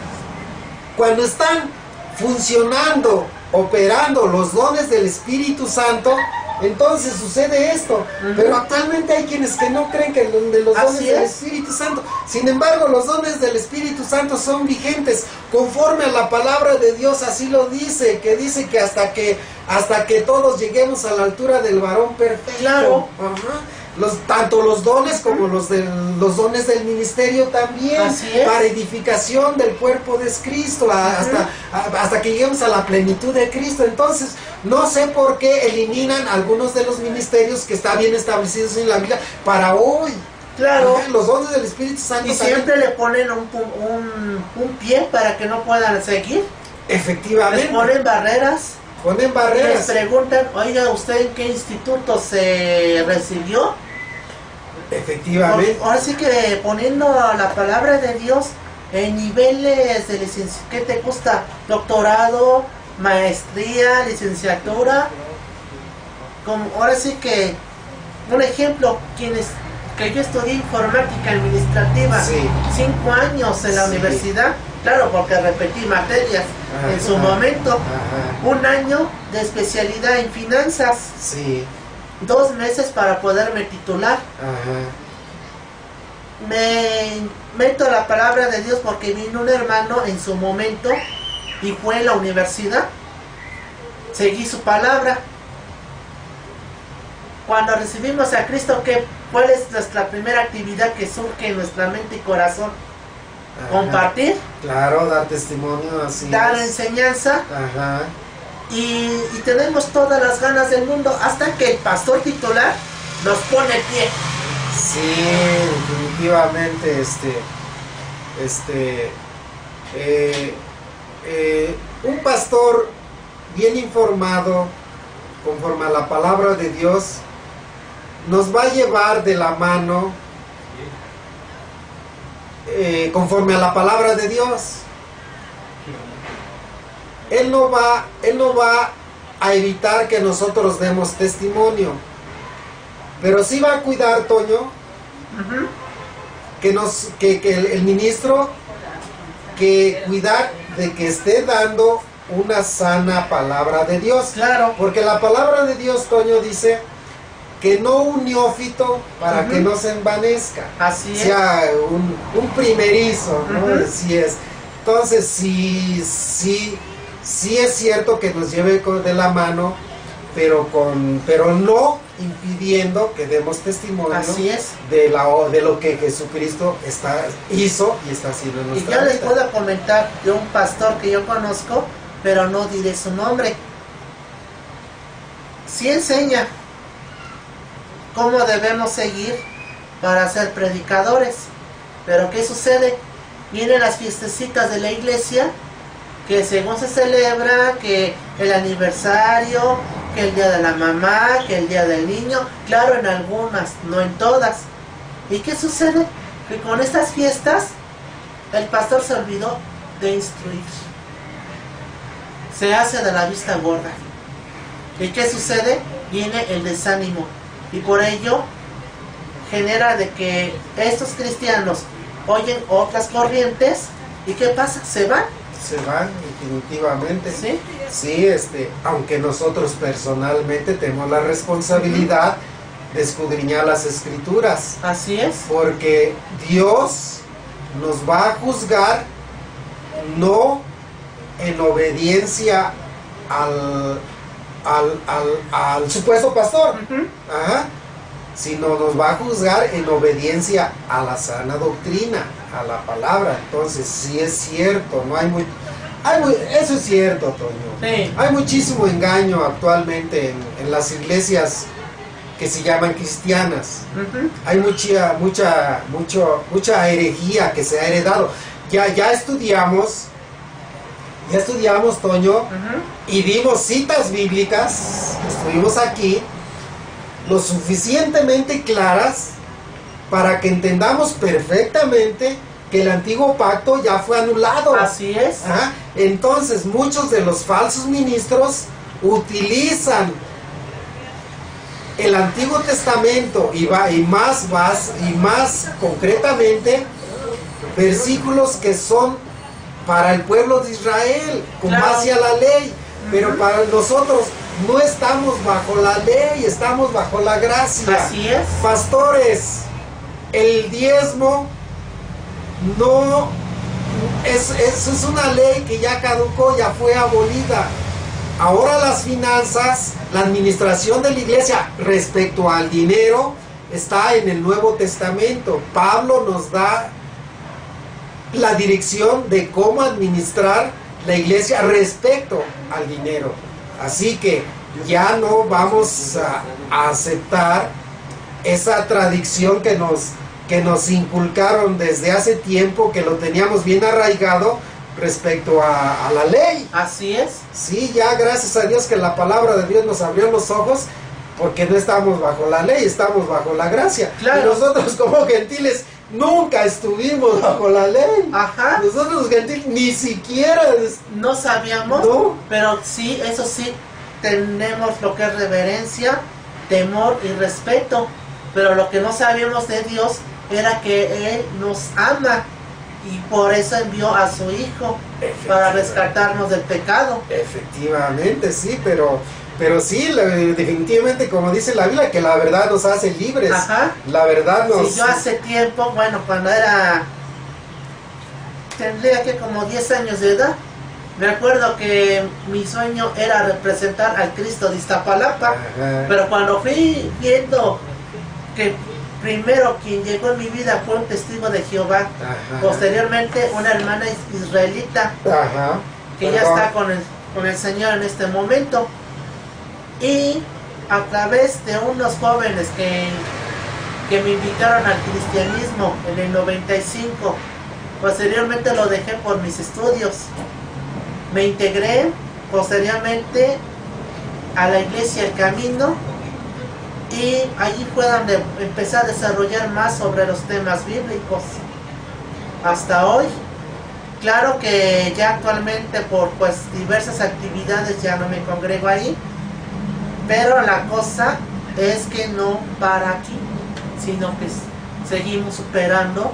Cuando están funcionando, operando los dones del Espíritu Santo, entonces sucede esto. Pero actualmente hay quienes que no creen que de los dones del Espíritu Santo. Sin embargo, los dones del Espíritu Santo son vigentes conforme a la palabra de Dios. Así lo dice, que hasta que todos lleguemos a la altura del varón perfecto. Claro. Tanto los dones como los dones del ministerio también, para edificación del cuerpo de Cristo, hasta que lleguemos a la plenitud de Cristo. Entonces, no sé por qué eliminan algunos de los ministerios que están bien establecidos en la Biblia para hoy. Claro. Los dones del Espíritu Santo. Y siempre le ponen un pie para que no puedan seguir. Efectivamente. Les ponen barreras. Y les preguntan, oiga, ¿usted en qué instituto se recibió? Efectivamente. Ahora sí que poniendo la palabra de Dios en niveles de licenciatura, ¿qué te gusta? Doctorado, maestría, licenciatura. Ahora sí que, un ejemplo, que yo estudié informática administrativa, 5 años en la universidad. Claro, porque repetí materias en su momento. 1 año de especialidad en finanzas. 2 meses para poderme titular. Me meto a la palabra de Dios porque vino un hermano en su momento y fue a la universidad. Seguí su palabra. Cuando recibimos a Cristo, ¿cuál es nuestra primera actividad que surge en nuestra mente y corazón? Compartir, claro, dar testimonio, así dar enseñanza. Y tenemos todas las ganas del mundo hasta que el pastor titular nos pone el pie. Sí, definitivamente. Un pastor bien informado conforme a la palabra de Dios nos va a llevar de la mano conforme a la palabra de Dios. Él no va a evitar que nosotros demos testimonio, pero sí va a cuidar, Toño, que el ministro, que cuidar de que esté dando una sana palabra de Dios. Claro. Porque la palabra de Dios, Toño, dice que no un neófito para que no se envanezca. Así es. Sea un primerizo, ¿no? Así es. Entonces, sí es cierto que nos lleve de la mano, pero no impidiendo que demos testimonio. Así es. de lo que Jesucristo hizo y está haciendo en Y nuestra yo vida. les puedo comentar de un pastor que yo conozco, pero no diré su nombre. Sí enseña cómo debemos seguir para ser predicadores. Pero ¿qué sucede? Vienen las fiestecitas de la iglesia, que según se celebra, que el aniversario, que el día de la mamá, que el día del niño, claro, en algunas, no en todas. ¿Y qué sucede? Que con estas fiestas el pastor se olvidó de instruir. Se hace de la vista gorda. ¿Y qué sucede? Viene el desánimo. Y por ello genera de que estos cristianos oyen otras corrientes. ¿Y qué pasa? Se van. Se van definitivamente. ¿Sí? Sí, aunque nosotros personalmente tenemos la responsabilidad de escudriñar las escrituras, Así es. porque Dios nos va a juzgar no en obediencia al supuesto pastor, ajá, sino nos va a juzgar en obediencia a la sana doctrina, a la palabra. Entonces, sí es cierto, no eso es cierto, Toño. Sí. Hay muchísimo engaño actualmente en las iglesias que se llaman cristianas. Hay mucha herejía que se ha heredado. Ya estudiamos, Toño, y dimos citas bíblicas, estuvimos aquí, lo suficientemente claras para que entendamos perfectamente que el antiguo pacto ya fue anulado. Así es. Ajá. Entonces, muchos de los falsos ministros utilizan el Antiguo Testamento y más concretamente versículos que son para el pueblo de Israel, con Claro. base a la ley, pero para nosotros no estamos bajo la ley, estamos bajo la gracia. Así es. Pastores, el diezmo no es una ley que ya caducó, ya fue abolida. Ahora las finanzas, la administración de la iglesia respecto al dinero está en el Nuevo Testamento. Pablo nos da la dirección de cómo administrar la iglesia respecto al dinero. Así que ya no vamos a aceptar esa tradición que nos inculcaron desde hace tiempo, que lo teníamos bien arraigado respecto a la ley. Así es. Sí, ya gracias a Dios que la palabra de Dios nos abrió los ojos, porque no estamos bajo la ley, estamos bajo la gracia. Claro. Y nosotros como gentiles nunca estuvimos bajo la ley. Ajá. Nosotros los gentiles ni siquiera... No sabíamos, No. pero sí, eso sí, tenemos lo que es reverencia, temor y respeto. Pero lo que no sabíamos de Dios era que Él nos ama y por eso envió a su Hijo para rescatarnos del pecado. Efectivamente, sí, pero sí, definitivamente, como dice la Biblia, que la verdad nos hace libres. Ajá. La verdad nos... Si yo hace tiempo, bueno, cuando tendría que como 10 años de edad, me acuerdo que mi sueño era representar al Cristo de Iztapalapa. Ajá. Pero cuando fui viendo que primero quien llegó en mi vida fue un testigo de Jehová, Ajá. posteriormente una hermana israelita Ajá. que ya Perdón. está con el Señor en este momento, y a través de unos jóvenes que me invitaron al cristianismo en el 95, posteriormente lo dejé por mis estudios, me integré posteriormente a la iglesia El Camino, y allí fue donde empecé a desarrollar más sobre los temas bíblicos. hasta hoy. Claro que ya actualmente por pues diversas actividades ya no me congrego ahí, pero la cosa es que no para aquí, sino que seguimos superando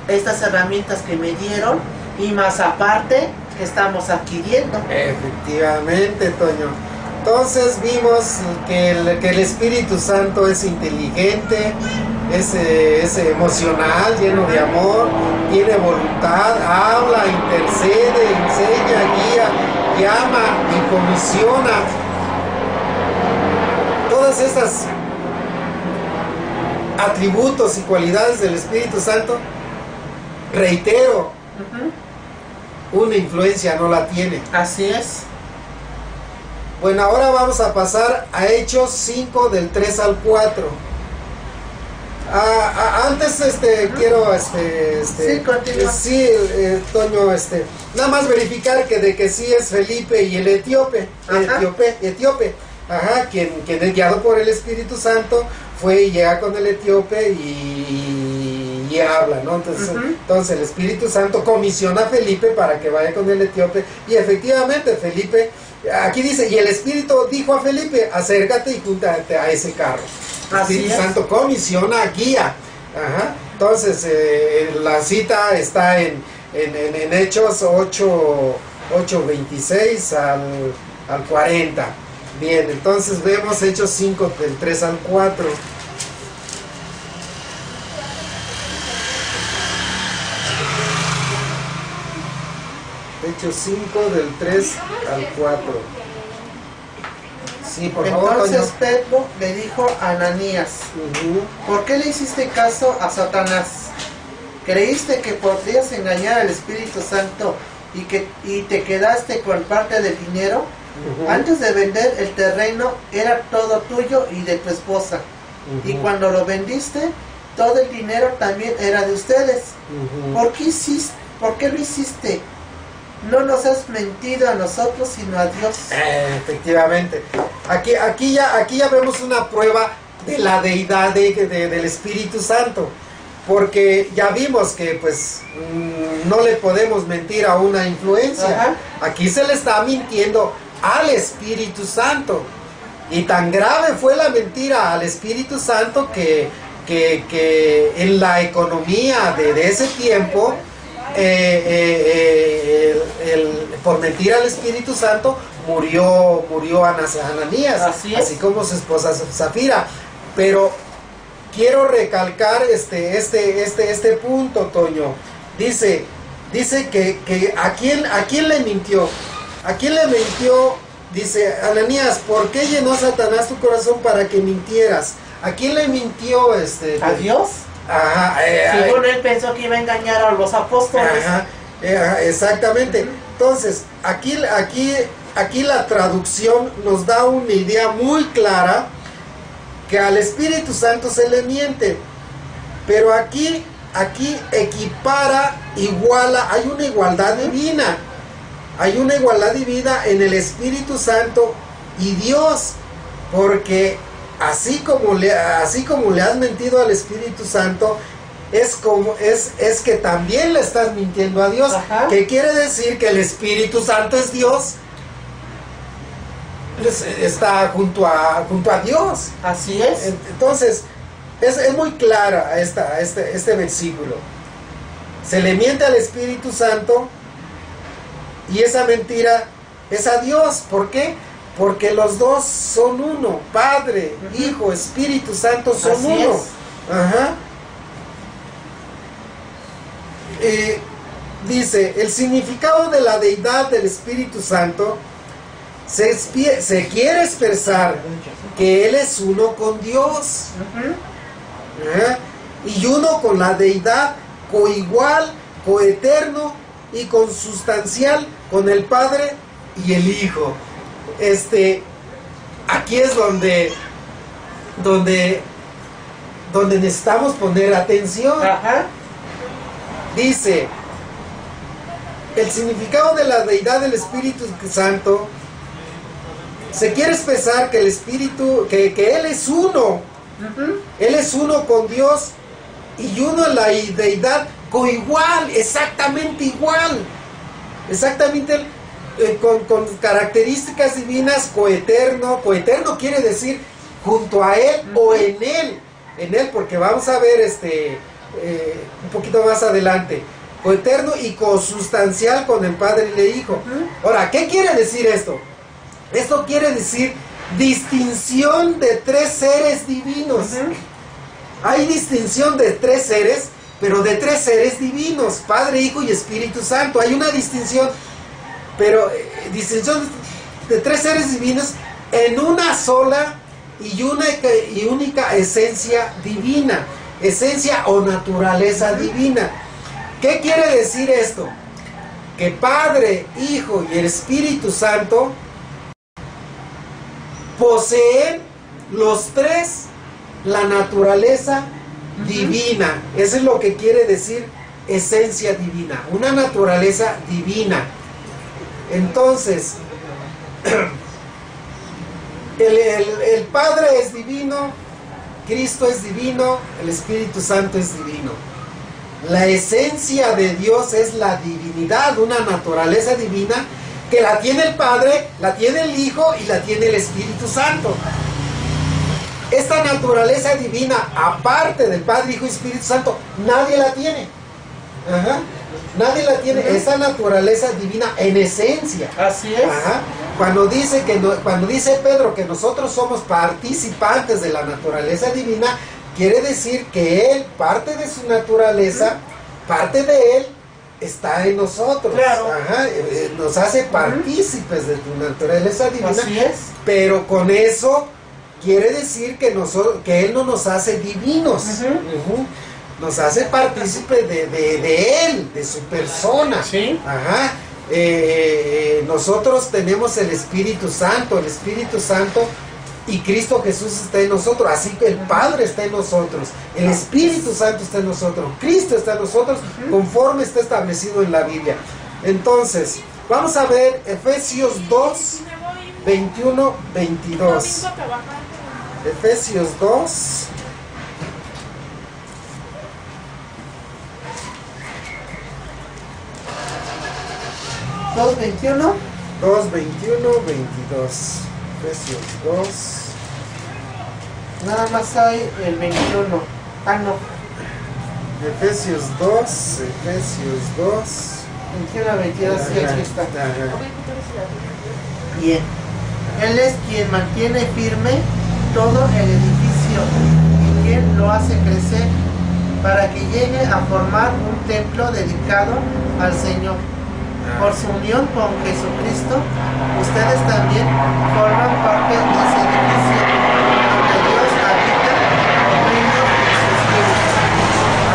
estas herramientas que me dieron y más aparte que estamos adquiriendo. Efectivamente, Toño. Entonces vimos que el Espíritu Santo es inteligente, es emocional, lleno de amor, tiene voluntad, habla, intercede, enseña, guía, llama y comisiona. Todas estas atributos y cualidades del Espíritu Santo, reitero, una influencia no la tiene. Así es. Bueno, ahora vamos a pasar a Hechos 5 del 3 al 4. Antes quiero sí, continúa. sí, Toño, nada más verificar que sí es Felipe y el etíope, quien es guiado por el Espíritu Santo, fue y llega con el etíope y habla, ¿no? Entonces el Espíritu Santo comisiona a Felipe para que vaya con el etíope, y efectivamente Felipe, aquí dice, y el Espíritu dijo a Felipe, acércate y júntate a ese carro. El Espíritu Santo comisiona, guía. Entonces la cita está en Hechos 8:26 al 40. Bien, entonces vemos Hechos 5 del 3 al 4. Hechos 5 del 3 al 4. Sí, por favor. Entonces Pedro le dijo a Ananías, ¿por qué le hiciste caso a Satanás? ¿Creíste que podrías engañar al Espíritu Santo y te quedaste con parte del dinero? Antes de vender el terreno era todo tuyo y de tu esposa. Y cuando lo vendiste, todo el dinero también era de ustedes. ¿Por qué lo hiciste? No nos has mentido a nosotros, sino a Dios. Efectivamente. Aquí ya vemos una prueba de la deidad del Espíritu Santo. Porque ya vimos que pues no le podemos mentir a una influencia. Aquí se le está mintiendo al Espíritu Santo. Y tan grave fue la mentira al Espíritu Santo que en la economía de ese tiempo, por mentir al Espíritu Santo murió Ananías, así como su esposa Zafira. Pero quiero recalcar este punto, Toño. Dice que ¿a quién le mintió? ¿A quién le mintió? Dice, Ananías, ¿por qué llenó Satanás tu corazón para que mintieras? ¿A quién le mintió? ¿A Dios? Según él pensó que iba a engañar a los apóstoles. Exactamente. Entonces, aquí la traducción nos da una idea muy clara que al Espíritu Santo se le miente. Pero aquí equipara, iguala, hay una igualdad divina. Hay una igualdad divina en el Espíritu Santo y Dios, porque así como le has mentido al Espíritu Santo, es que también le estás mintiendo a Dios. ¿Qué quiere decir? Que el Espíritu Santo es Dios, está junto a Dios. Así es. Entonces es muy clara este versículo. Se le miente al Espíritu Santo y esa mentira es a Dios. ¿Por qué? Porque los dos son uno. Padre, Hijo, Espíritu Santo son así uno. Dice, el significado de la deidad del Espíritu Santo se quiere expresar que Él es uno con Dios. Y uno con la deidad, coigual, coeterno y consustancial con el Padre y el Hijo. Aquí es donde necesitamos poner atención. Dice, el significado de la deidad del Espíritu Santo se quiere expresar que el Espíritu, que Él es uno. Él es uno con Dios y uno en la deidad coigual, exactamente igual, exactamente con características divinas, coeterno. Coeterno quiere decir junto a Él o en Él, porque vamos a ver un poquito más adelante, coeterno y consustancial con el Padre y el Hijo. Ahora, ¿qué quiere decir esto? Esto quiere decir distinción de tres seres divinos. Hay distinción de tres seres, pero de tres seres divinos, Padre, Hijo y Espíritu Santo. Hay una distinción, pero distinción de tres seres divinos en una sola y única esencia divina, esencia o naturaleza divina. ¿Qué quiere decir esto? Que Padre, Hijo y el Espíritu Santo poseen los tres la naturaleza divina. Eso es lo que quiere decir esencia divina, una naturaleza divina. Entonces, el Padre es divino, Cristo es divino, el Espíritu Santo es divino. La esencia de Dios es la divinidad, una naturaleza divina que la tiene el Padre, la tiene el Hijo y la tiene el Espíritu Santo. Esta naturaleza divina, aparte del Padre, Hijo y Espíritu Santo, nadie la tiene. Nadie la tiene, esa naturaleza divina en esencia. Así es. Cuando dice Pedro que nosotros somos participantes de la naturaleza divina, quiere decir que Él, parte de su naturaleza, parte de Él, está en nosotros. Claro. Nos hace partícipes de tu naturaleza divina. Así es. Pero con eso quiere decir que Él no nos hace divinos. Nos hace partícipes de Él, de su persona. Sí. Nosotros tenemos el Espíritu Santo y Cristo Jesús está en nosotros, así que el Padre está en nosotros, el Espíritu Santo está en nosotros, Cristo está en nosotros, conforme está establecido en la Biblia. Entonces, vamos a ver Efesios 2, 21, 22. Efesios 2. ¿2:21? 2, 21, 22. Efesios 2. Nada más hay el 21. No. Efesios 2. 21 a 22, sí, aquí está. Bien. Él es quien mantiene firme todo el edificio y quien lo hace crecer para que llegue a formar un templo dedicado al Señor. Por su unión con Jesucristo, ustedes también forman parte de ese edificio donde Dios habita por medio de su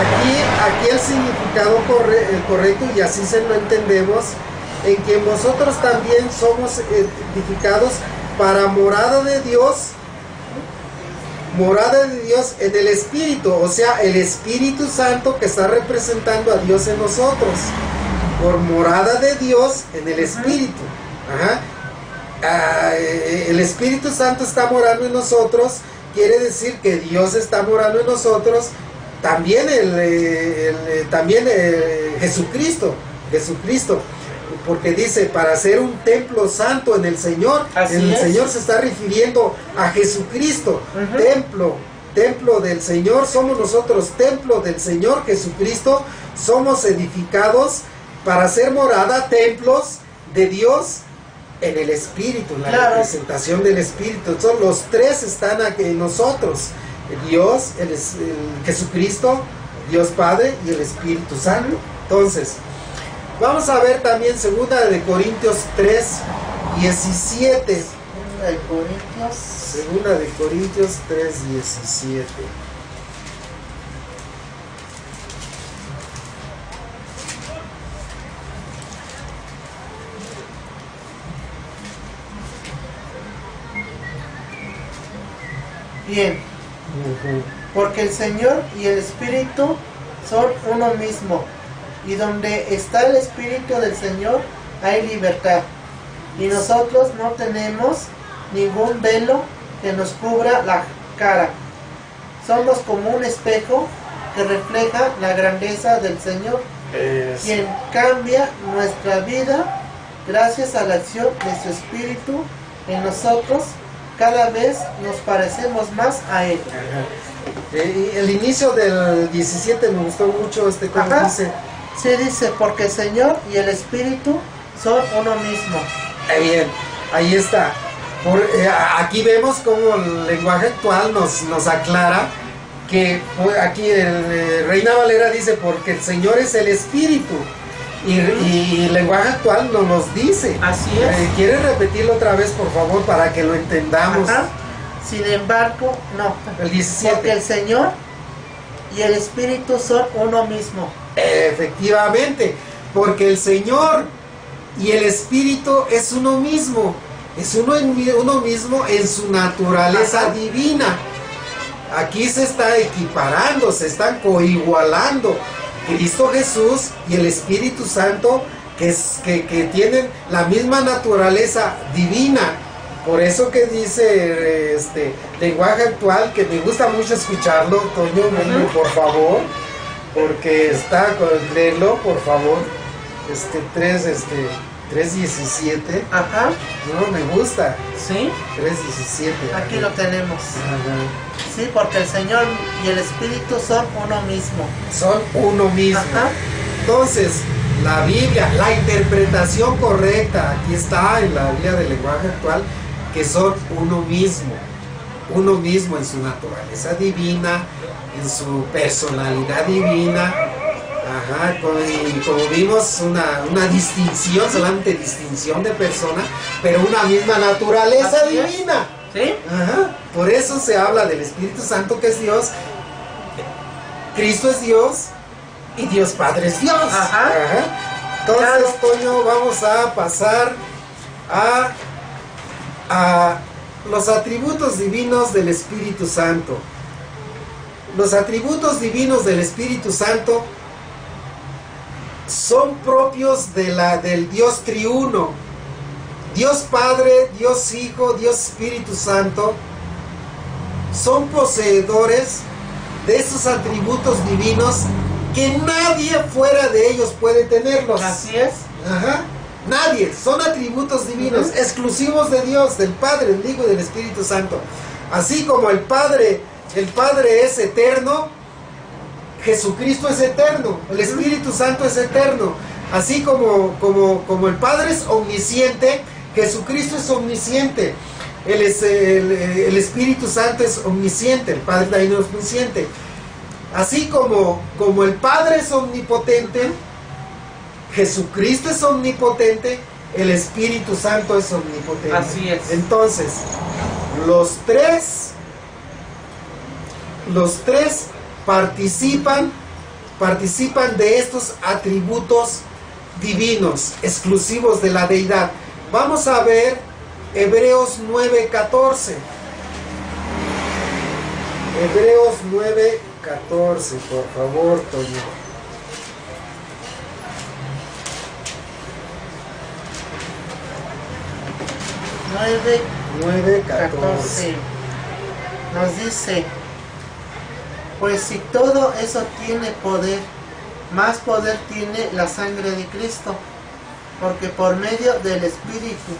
Espíritu. Aquí el significado correcto, y así se lo entendemos, en que vosotros también somos edificados para morada de Dios en el Espíritu, o sea, el Espíritu Santo que está representando a Dios en nosotros. Por morada de Dios en el Espíritu. El Espíritu Santo está morando en nosotros, quiere decir que Dios está morando en nosotros. También Jesucristo, porque dice para hacer un templo santo en el Señor. Señor se está refiriendo a Jesucristo. Templo del Señor, somos nosotros, templo del Señor Jesucristo, somos edificados para hacer morada, templos de Dios en el Espíritu, en la representación del Espíritu. Entonces, los tres están aquí en nosotros: Dios, el Jesucristo, Dios Padre y el Espíritu Santo. Entonces, vamos a ver también 2 de Corintios 3, 17. 2 de Corintios 3, 17. Bien, porque el Señor y el Espíritu son uno mismo, y donde está el Espíritu del Señor hay libertad, y nosotros no tenemos ningún velo que nos cubra la cara. Somos como un espejo que refleja la grandeza del Señor, quien cambia nuestra vida gracias a la acción de su Espíritu en nosotros. Cada vez nos parecemos más a Él. El inicio del 17 me gustó mucho, como Ajá. dice. Sí, dice, porque el Señor y el Espíritu son uno mismo. Bien, ahí está. Aquí vemos cómo el lenguaje actual nos aclara que aquí el Reina Valera dice, porque el Señor es el Espíritu. Y el lenguaje actual nos los dice. Así es. ¿Quieres repetirlo otra vez, por favor, para que lo entendamos? Ajá. Sin embargo, no. El 17. Porque el Señor y el Espíritu son uno mismo. Efectivamente, porque el Señor y el Espíritu es uno mismo. Es uno mismo en su naturaleza Ajá. divina. Aquí se está equiparando, se están coigualando Cristo Jesús y el Espíritu Santo, que tienen la misma naturaleza divina. Por eso que dice lenguaje actual, que me gusta mucho escucharlo, Toño, por favor, porque léelo, por favor, 3.17. Ajá. No, me gusta. Sí. 3.17. Aquí lo tenemos. Ajá. Sí, porque el Señor y el Espíritu son uno mismo. Son uno mismo. Ajá. Entonces, la Biblia, la interpretación correcta, aquí está en la Biblia del lenguaje actual, que son uno mismo en su naturaleza divina, en su personalidad divina. Ajá, y como vimos, una distinción, solamente distinción de persona, pero una misma naturaleza Así es. divina. ¿Sí? Ajá, por eso se habla del Espíritu Santo, que es Dios, Cristo es Dios y Dios Padre es Dios. Ajá. Ajá. Entonces, Claro. Toño, vamos a pasar a los atributos divinos del Espíritu Santo. Los atributos divinos del Espíritu Santo son propios del Dios triuno. Dios Padre, Dios Hijo, Dios Espíritu Santo son poseedores de esos atributos divinos que nadie fuera de ellos puede tenerlos. Así es. Ajá. Nadie, son atributos divinos, exclusivos de Dios, del Padre, del Hijo y del Espíritu Santo. Así como el Padre es eterno, Jesucristo es eterno, el Espíritu Santo es eterno. Así como el Padre es omnisciente, Jesucristo es omnisciente. El Espíritu Santo es omnisciente, el Padre también es omnisciente. Así como el Padre es omnipotente, Jesucristo es omnipotente, el Espíritu Santo es omnipotente. Así es. Entonces, los tres participan de estos atributos divinos, exclusivos de la deidad. Vamos a ver Hebreos 9:14. Hebreos 9:14, por favor, Toño. 9:14. Nos dice, pues si todo eso tiene poder, más poder tiene la sangre de Cristo, porque por medio del Espíritu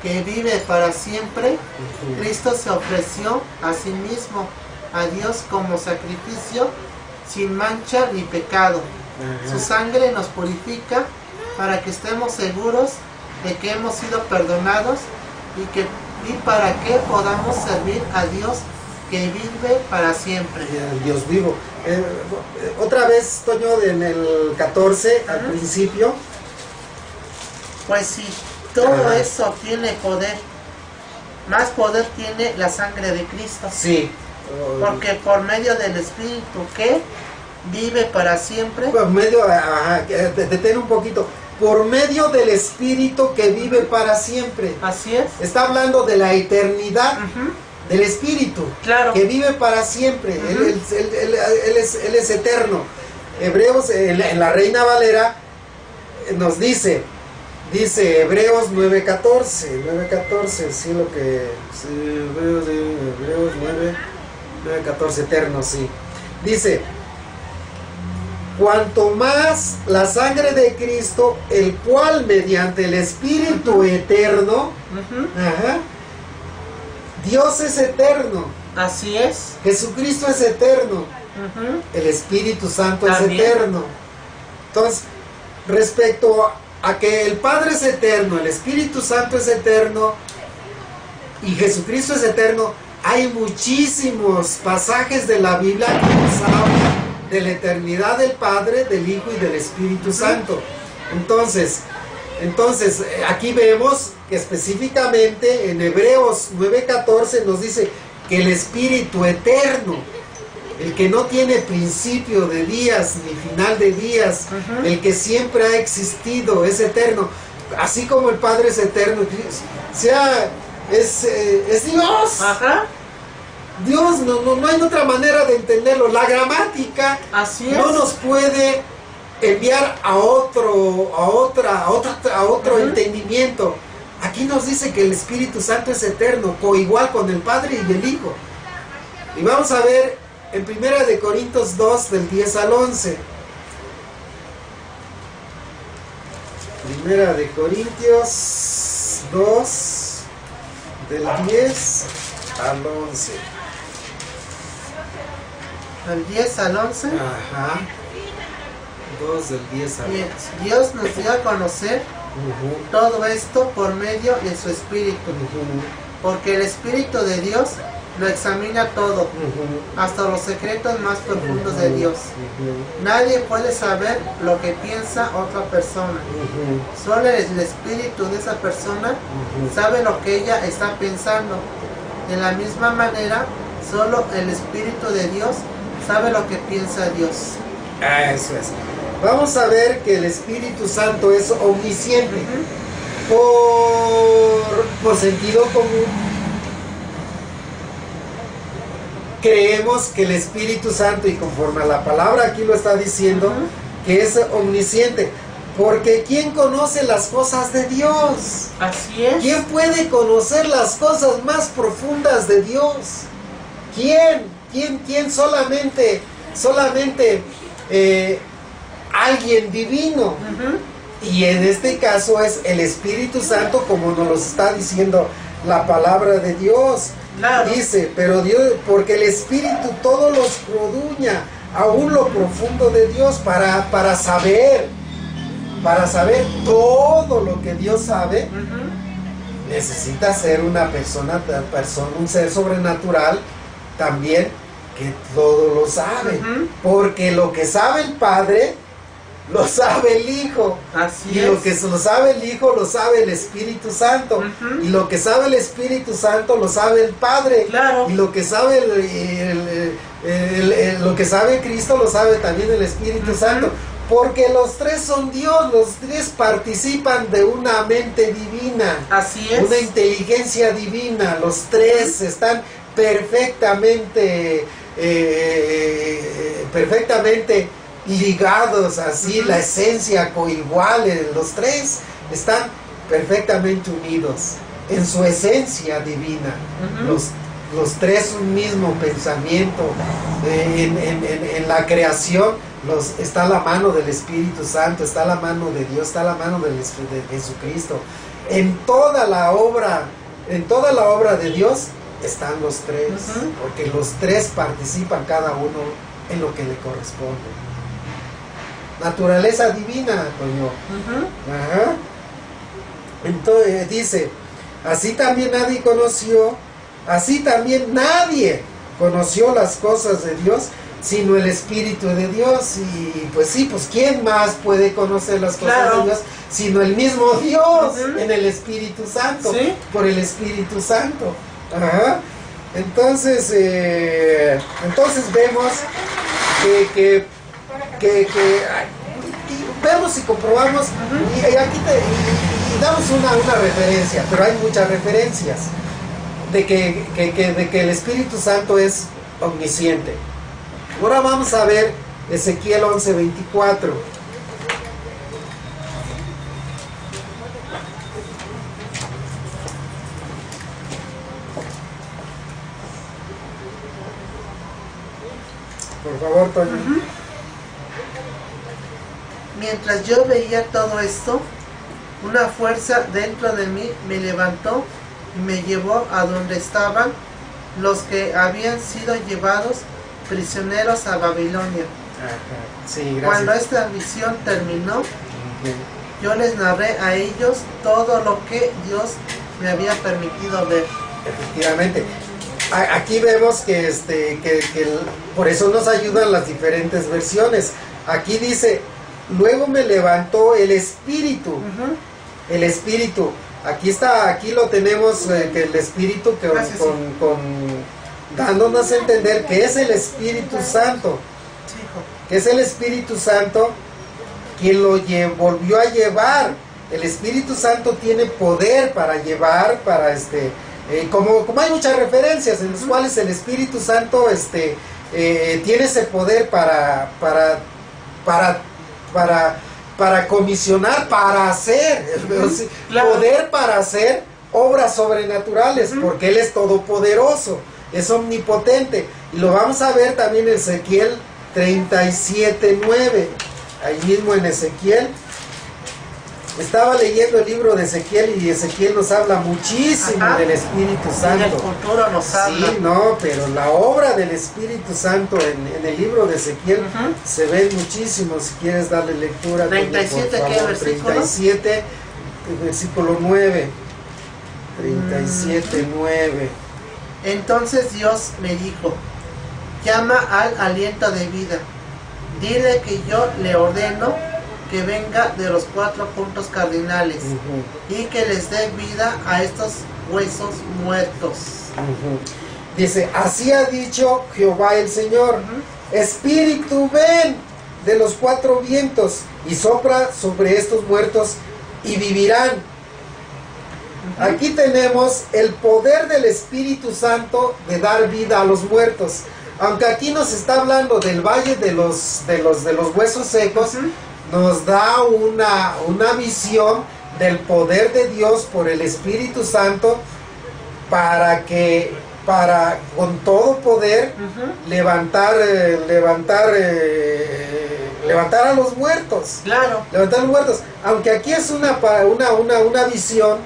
que vive para siempre, Cristo se ofreció a sí mismo a Dios como sacrificio sin mancha ni pecado. Su sangre nos purifica para que estemos seguros de que hemos sido perdonados y para que podamos servir a Dios que vive para siempre. El Dios vivo. Otra vez, Toño, en el 14, al principio. Pues si todo eso tiene poder, más poder tiene la sangre de Cristo. Sí. Porque por medio del Espíritu que vive para siempre. Por medio, detén un poquito. Por medio del Espíritu que vive para siempre. Así es. Está hablando de la eternidad. Del Espíritu, claro, que vive para siempre. Él es eterno. Hebreos, en la Reina Valera, nos dice Hebreos 9:14, sí, lo que... Sí, Hebreos 9:14, eterno, sí. Dice, cuanto más la sangre de Cristo, el cual mediante el Espíritu eterno, ajá, Dios es eterno, Así es. Jesucristo es eterno, el Espíritu Santo También. es eterno. Entonces, respecto a que el Padre es eterno, el Espíritu Santo es eterno y Jesucristo es eterno, hay muchísimos pasajes de la Biblia que nos hablan de la eternidad del Padre, del Hijo y del Espíritu Santo. Entonces, aquí vemos que específicamente en Hebreos 9:14 nos dice que el Espíritu eterno, el que no tiene principio de días ni final de días, el que siempre ha existido, es eterno, así como el Padre es eterno, es Dios. Ajá. Dios, no hay otra manera de entenderlo. La gramática Así es. no nos puede enviar a otro entendimiento. Aquí nos dice que el Espíritu Santo es eterno, coigual con el Padre y el Hijo. Y vamos a ver en 1 de Corintios 2, del 10 al 11. 1 de Corintios 2, del 10 al 11. Del 10 al 11. Ajá. 2 del 10 al 11. Dios nos dio a conocer todo esto por medio de su Espíritu, porque el Espíritu de Dios lo examina todo, hasta los secretos más profundos de Dios. Nadie puede saber lo que piensa otra persona. Solo el Espíritu de esa persona sabe lo que ella está pensando. De la misma manera, solo el Espíritu de Dios sabe lo que piensa Dios. Eso es. Vamos a ver que el Espíritu Santo es omnisciente. Por sentido común, creemos que el Espíritu Santo, y conforme a la palabra aquí lo está diciendo, que es omnisciente. Porque ¿quién conoce las cosas de Dios? Así es. ¿Quién puede conocer las cosas más profundas de Dios? ¿Quién? Solamente alguien divino. Y en este caso es el Espíritu Santo, como nos lo está diciendo la palabra de Dios. Claro. Dice, pero Dios, porque el Espíritu todo lo escudriña, aún lo profundo de Dios, para saber todo lo que Dios sabe. Necesita ser una persona, un ser sobrenatural también, que todo lo sabe. Porque lo que sabe el Padre, lo sabe el Hijo. Así y es. lo que lo sabe el Hijo, lo sabe el Espíritu Santo. Y lo que sabe el Espíritu Santo, lo sabe el Padre. Claro. Y lo que sabe lo que sabe Cristo, lo sabe también el Espíritu Santo. Porque los tres son Dios, los tres participan de una mente divina. Así es. Una inteligencia divina. Los tres están perfectamente ligados, así, la esencia coigual. Los tres están perfectamente unidos en su esencia divina. Los tres un mismo pensamiento. En la creación está la mano del Espíritu Santo, está la mano de Dios, está la mano de Jesucristo. En toda la obra de Dios están los tres, porque los tres participan cada uno en lo que le corresponde. Naturaleza divina, coño. Ajá. Entonces dice, así también nadie conoció las cosas de Dios, sino el Espíritu de Dios. Y pues sí, pues ¿quién más puede conocer las cosas de Dios sino el mismo Dios en el Espíritu Santo? ¿Sí? Por el Espíritu Santo. Ajá. Entonces vemos que vemos y comprobamos, y aquí y damos una referencia, pero hay muchas referencias de que el Espíritu Santo es omnisciente. Ahora vamos a ver Ezequiel 11:24. Por favor, Toño. Mientras yo veía todo esto, una fuerza dentro de mí me levantó y me llevó a donde estaban los que habían sido llevados prisioneros a Babilonia. Ajá. Sí, gracias. Cuando esta visión terminó, yo les narré a ellos todo lo que Dios me había permitido ver. Efectivamente. Aquí vemos que, por eso nos ayudan las diferentes versiones. Aquí dice, luego me levantó el Espíritu. El Espíritu. Aquí está, aquí lo tenemos, que el Espíritu dándonos a entender que es el Espíritu Santo. Que es el Espíritu Santo quien lo volvió a llevar. El Espíritu Santo tiene poder para llevar, para como hay muchas referencias en las cuales el Espíritu Santo tiene ese poder para comisionar, para hacer, Claro. Poder para hacer obras sobrenaturales, porque Él es todopoderoso, es omnipotente. Y lo vamos a ver también en Ezequiel 37:9, ahí mismo en Ezequiel. Estaba leyendo el libro de Ezequiel y Ezequiel nos habla muchísimo del Espíritu Y Santo. el futuro nos habla. Sí, no, pero la obra del Espíritu Santo en el libro de Ezequiel se ve muchísimo. Si quieres darle lectura, 37, por ¿qué favor, versículo? 37, versículo 9. 37:9. Entonces Dios me dijo, llama al aliento de vida, dile que yo le ordeno que venga de los 4 puntos cardinales y que les dé vida a estos huesos muertos. Dice, así ha dicho Jehová el Señor, Espíritu, ven de los 4 vientos y sopla sobre estos muertos y vivirán. Aquí tenemos el poder del Espíritu Santo de dar vida a los muertos. Aunque aquí nos está hablando del valle de los huesos secos, nos da una visión del poder de Dios por el Espíritu Santo para con todo poder levantar a los muertos. Claro. Levantar a los muertos. Aunque aquí es una visión,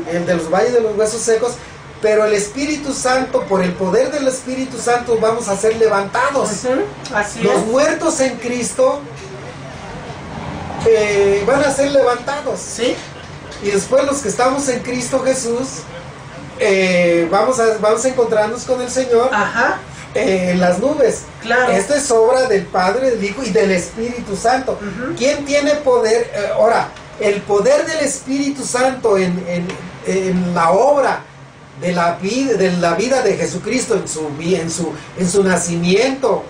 el de los valles de los huesos secos, pero el Espíritu Santo, por el poder del Espíritu Santo, vamos a ser levantados. Así Los es. muertos en Cristo van a ser levantados. Sí. Y después los que estamos en Cristo Jesús, vamos a encontrarnos con el Señor en las nubes. Claro. Esto es obra del Padre, del Hijo y del Espíritu Santo. ¿Quién tiene poder? Ahora, el poder del Espíritu Santo en la obra de la vida de Jesucristo, en su nacimiento,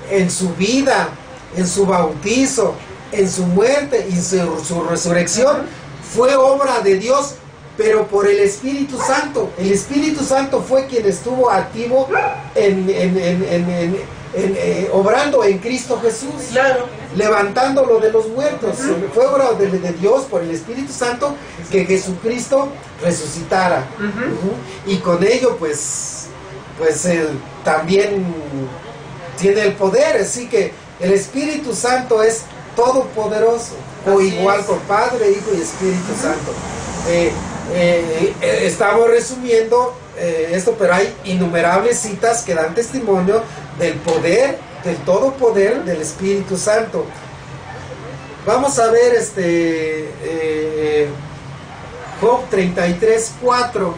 en su vida, en su bautizo, en su muerte y su resurrección, fue obra de Dios, pero por el Espíritu Santo. El Espíritu Santo fue quien estuvo activo obrando en Cristo Jesús, Claro. levantándolo de los muertos. Fue obra de Dios por el Espíritu Santo que Jesucristo resucitara. Y con ello pues él también tiene el poder. Así que el Espíritu Santo es todopoderoso, igual por Padre, Hijo y Espíritu Santo. Estamos resumiendo esto, pero hay innumerables citas que dan testimonio del poder, del todo poder del Espíritu Santo. Vamos a ver Job 33:4.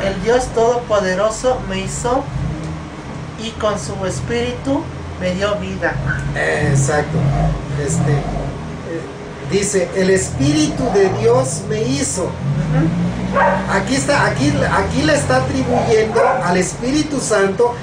El Dios Todopoderoso me hizo y con su espíritu me dio vida. Exacto. Dice, el Espíritu de Dios me hizo. Aquí le está atribuyendo al Espíritu Santo.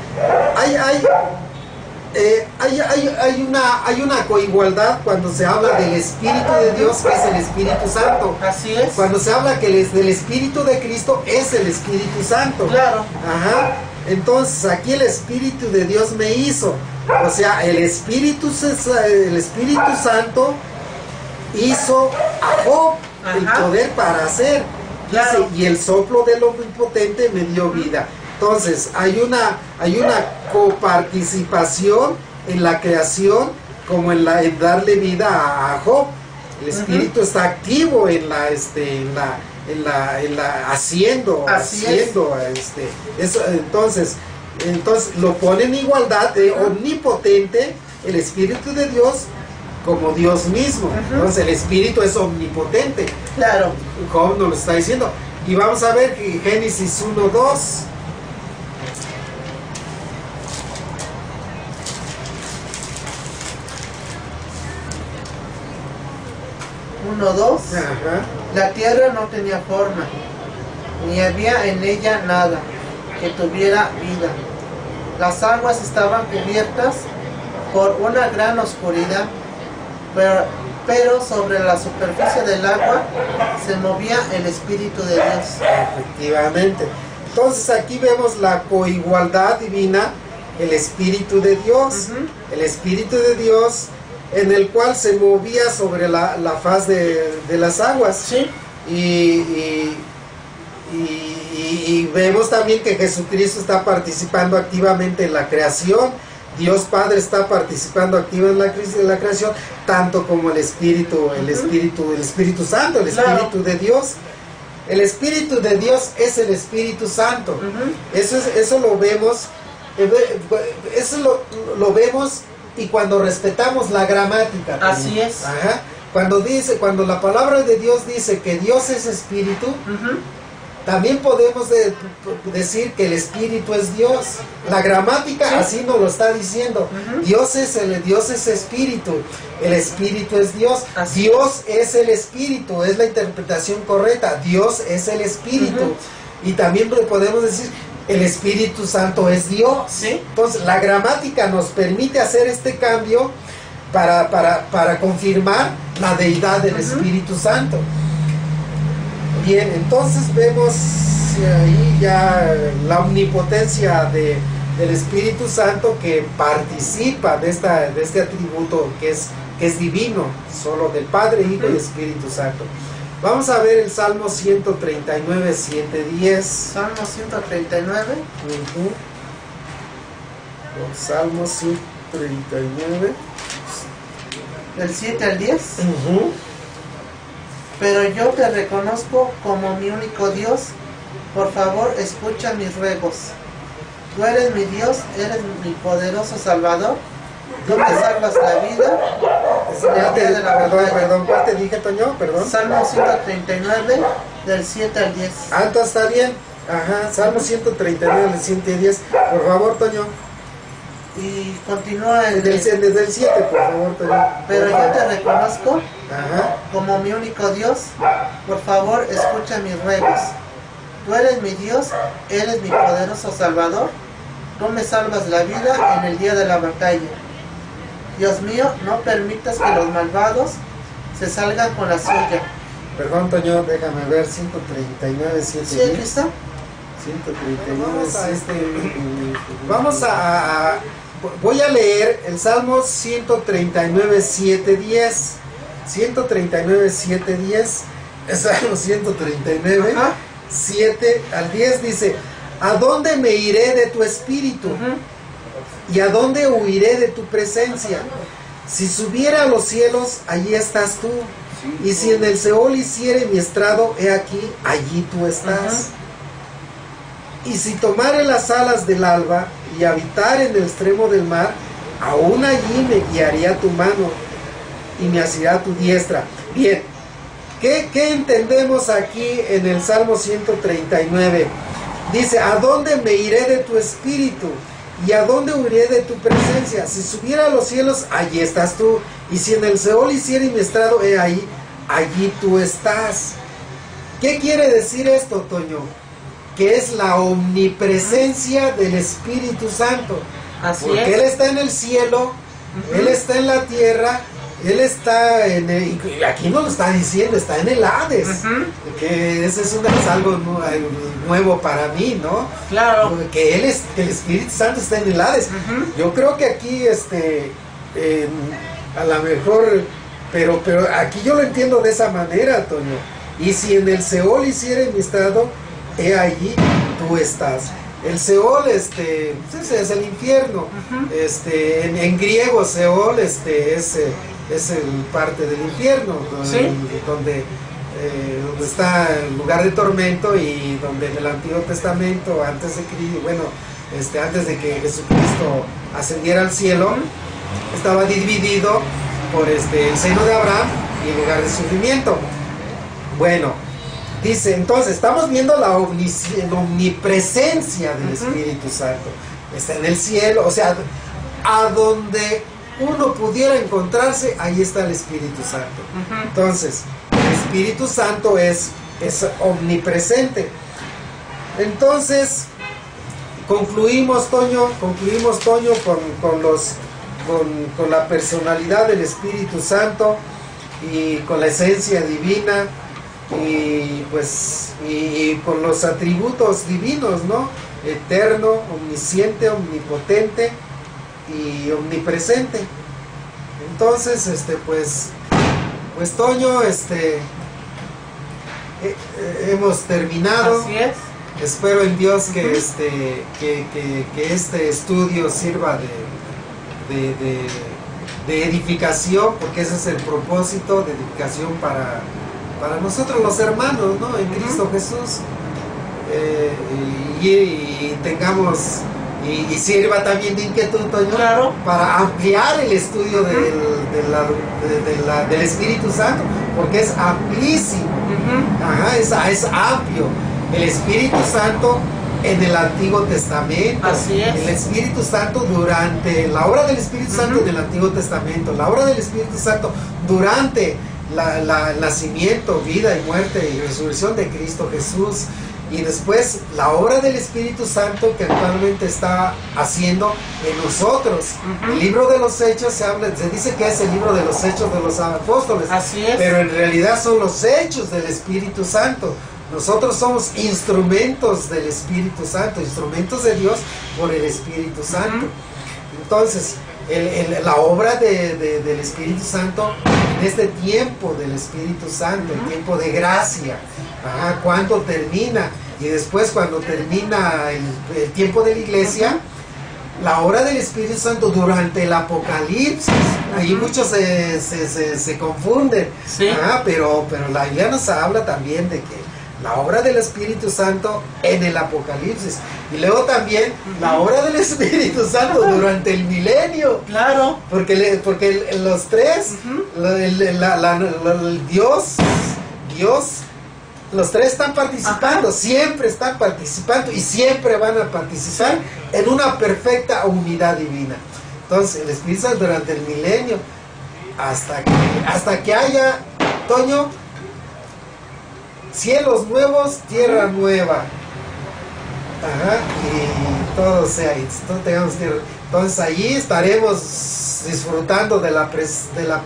hay una coigualdad cuando se habla del Espíritu de Dios, que es el Espíritu Santo. Así es. Cuando se habla que del Espíritu de Cristo, es el Espíritu Santo. Claro. Ajá. Entonces aquí el Espíritu de Dios me hizo. O sea, el Espíritu Santo hizo a Job el poder para hacer. Claro. Dice, y el soplo del Omnipotente me dio vida. Entonces hay una coparticipación en la creación como en darle vida a Job. El Espíritu está activo en la haciendo. Eso, entonces lo pone en igualdad de omnipotente el Espíritu de Dios como Dios mismo. Entonces el Espíritu es omnipotente. Claro. Job nos lo está diciendo. Y vamos a ver Génesis 1:2. 1:2. Ajá. La tierra no tenía forma, ni había en ella nada que tuviera vida. Las aguas estaban cubiertas por una gran oscuridad, pero sobre la superficie del agua se movía el Espíritu de Dios. Efectivamente. Entonces aquí vemos la coigualdad divina, el Espíritu de Dios. El Espíritu de Dios en el cual se movía sobre la faz de las aguas. Sí. Y vemos también que Jesucristo está participando activamente en la creación. Dios Padre está participando activamente en la creación, tanto como el Espíritu Santo, el Espíritu de Dios. El Espíritu de Dios es el Espíritu Santo. Eso lo vemos. Eso lo vemos. Y cuando respetamos la gramática. Así es. Ajá. Cuando la palabra de Dios dice que Dios es espíritu, también podemos decir que el espíritu es Dios. La gramática así nos lo está diciendo. Dios es espíritu. El espíritu es Dios. Dios es el espíritu. Es la interpretación correcta. Dios es el espíritu. Y también podemos decir el Espíritu Santo es Dios. ¿Sí? Entonces la gramática nos permite hacer este cambio para confirmar la deidad del Espíritu Santo. Bien, entonces vemos ahí ya la omnipotencia del Espíritu Santo, que participa de este atributo que es divino, solo del Padre, Hijo y Espíritu Santo. Vamos a ver el Salmo 139, 7-10. Salmo 139. Salmo 139. Del 7 al 10. Pero yo te reconozco como mi único Dios. Por favor, escucha mis ruegos. Tú eres mi Dios, eres mi poderoso Salvador. Tú me salvas la vida. Perdón, ¿cuál te dije, Toño? Perdón. Salmo 139, del 7 al 10. Entonces está bien. Ajá, Salmo 139, del 7 al 10. Por favor, Toño. Y continúa desde el 7, por favor, Toño. Pero yo te reconozco como mi único Dios. Por favor, escucha mis ruegos. Tú eres mi Dios, eres mi poderoso Salvador. Tú me salvas la vida en el día de la batalla. Dios mío, no permitas que los malvados se salgan con la suya. Perdón, Toño, déjame ver, 139, 7. ¿Sí, aquí está? 139, voy a leer el Salmo 139, 7-10. 139, 7-10. El Salmo 139, 7 al 10 dice: ¿a dónde me iré de tu espíritu? ¿Y a dónde huiré de tu presencia? Si subiera a los cielos, allí estás tú. Y si en el Seol hiciere mi estrado, he aquí, allí tú estás. Y si tomare las alas del alba y habitar en el extremo del mar, aún allí me guiaría tu mano y me asirá tu diestra. Bien, ¿qué entendemos aquí en el Salmo 139? Dice: ¿a dónde me iré de tu espíritu? ¿Y a dónde huiré de tu presencia? Si subiera a los cielos, allí estás tú. Y si en el Seol hiciere mi estrado, he ahí, allí tú estás. ¿Qué quiere decir esto, Toño? Que es la omnipresencia del Espíritu Santo. Así porque es. Él está en el cielo, Él está en la tierra, Él está en el, y aquí no lo está diciendo, está en el Hades, que ese es algo nuevo para mí, ¿no? Claro. Que el Espíritu Santo está en el Hades. Yo creo que aquí, a lo mejor, pero aquí yo lo entiendo de esa manera, Toño. Y si en el Seol hiciere mi estado, he allí tú estás. El Seol, es el infierno. En griego Seol, es el parte del infierno, ¿sí? donde está el lugar de tormento, y donde en el Antiguo Testamento, antes de que Jesucristo ascendiera al cielo, estaba dividido por el seno de Abraham y el lugar de sufrimiento. Bueno, dice, entonces estamos viendo la omnipresencia del Espíritu Santo. Está en el cielo, o sea, a donde uno pudiera encontrarse, ahí está el Espíritu Santo. Entonces, el Espíritu Santo es omnipresente. Entonces, concluimos, Toño, con la personalidad del Espíritu Santo y con la esencia divina, y pues y con los atributos divinos, ¿no? Eterno, omnisciente, omnipotente y omnipresente. Entonces, pues Toño, hemos terminado. Así es. Espero en Dios que este estudio sirva de edificación, porque ese es el propósito, de edificación para nosotros los hermanos, ¿no? En Cristo Jesús, y tengamos, y sirva también de inquietud, Toño, claro, para ampliar el estudio del Espíritu Santo, porque es amplísimo. Es amplio. El Espíritu Santo en el Antiguo Testamento, así es. El Espíritu Santo durante la obra del Espíritu Santo en el Antiguo Testamento, la obra del Espíritu Santo durante el nacimiento, vida y muerte y resurrección de Cristo Jesús, y después la obra del Espíritu Santo que actualmente está haciendo en nosotros. El libro de los Hechos se dice que es el libro de los Hechos de los Apóstoles, así es, pero en realidad son los hechos del Espíritu Santo. Nosotros somos instrumentos del Espíritu Santo, instrumentos de Dios por el Espíritu Santo. Entonces, la obra del Espíritu Santo en este tiempo del Espíritu Santo, el tiempo de gracia, cuando termina, y después cuando termina el tiempo de la iglesia, la obra del Espíritu Santo durante el Apocalipsis. Ahí muchos se confunden, sí. Pero la Biblia nos habla también de que la obra del Espíritu Santo en el Apocalipsis, y luego también la obra del Espíritu Santo durante el milenio. Claro. Porque los tres, Dios, los tres están participando, siempre están participando y siempre van a participar en una perfecta unidad divina. Entonces, el Espíritu Santo durante el milenio, hasta que haya, Toño, cielos nuevos, tierra nueva. Y todo sea, todos tengamos tierra. Entonces allí estaremos disfrutando de la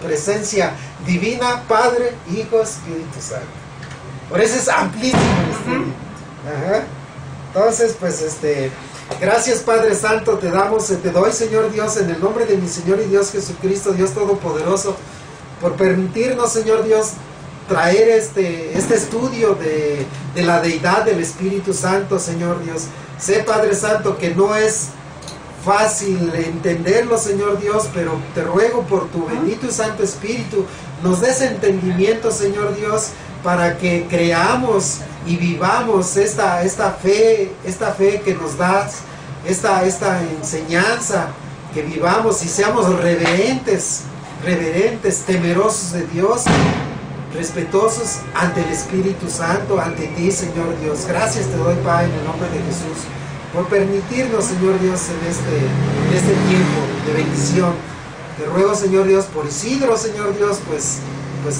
presencia divina, Padre, Hijo, Espíritu Santo. Por eso es amplísimo el estudio. Entonces, pues gracias, Padre Santo, te doy, Señor Dios, en el nombre de mi Señor y Dios Jesucristo, Dios Todopoderoso, por permitirnos, Señor Dios, traer este estudio de la deidad del Espíritu Santo, Señor Dios. Sé, Padre Santo, que no es fácil entenderlo, Señor Dios, pero te ruego por tu bendito y santo Espíritu, nos des entendimiento, Señor Dios, para que creamos y vivamos esta fe que nos das, esta enseñanza, que vivamos y seamos reverentes, temerosos de Dios, respetuosos ante el Espíritu Santo, ante ti, Señor Dios. Gracias te doy, Padre, en el nombre de Jesús, por permitirnos, Señor Dios, en este tiempo de bendición. Te ruego, Señor Dios, por Isidro, Señor Dios, pues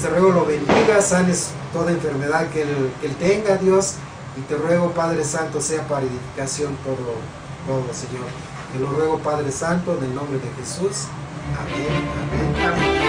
te ruego lo bendiga, sanes toda enfermedad que él tenga, Dios, y te ruego, Padre Santo, sea para edificación todo, Señor. Te lo ruego, Padre Santo, en el nombre de Jesús. Amén, amén, amén.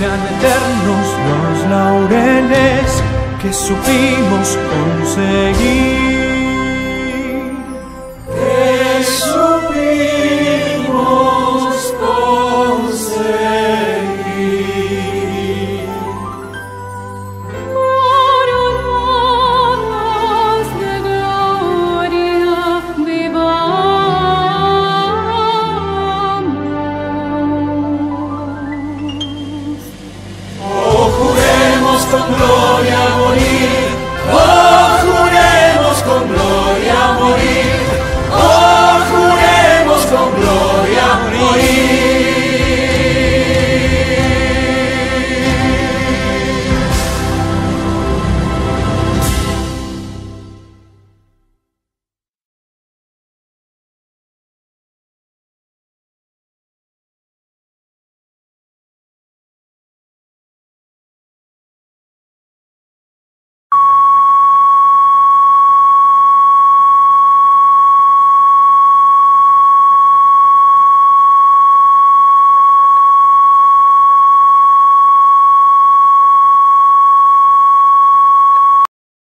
Sean eternos los laureles que supimos conseguir. Que supimos conseguir. Coronadas de gloria vivamos. Con gloria morir.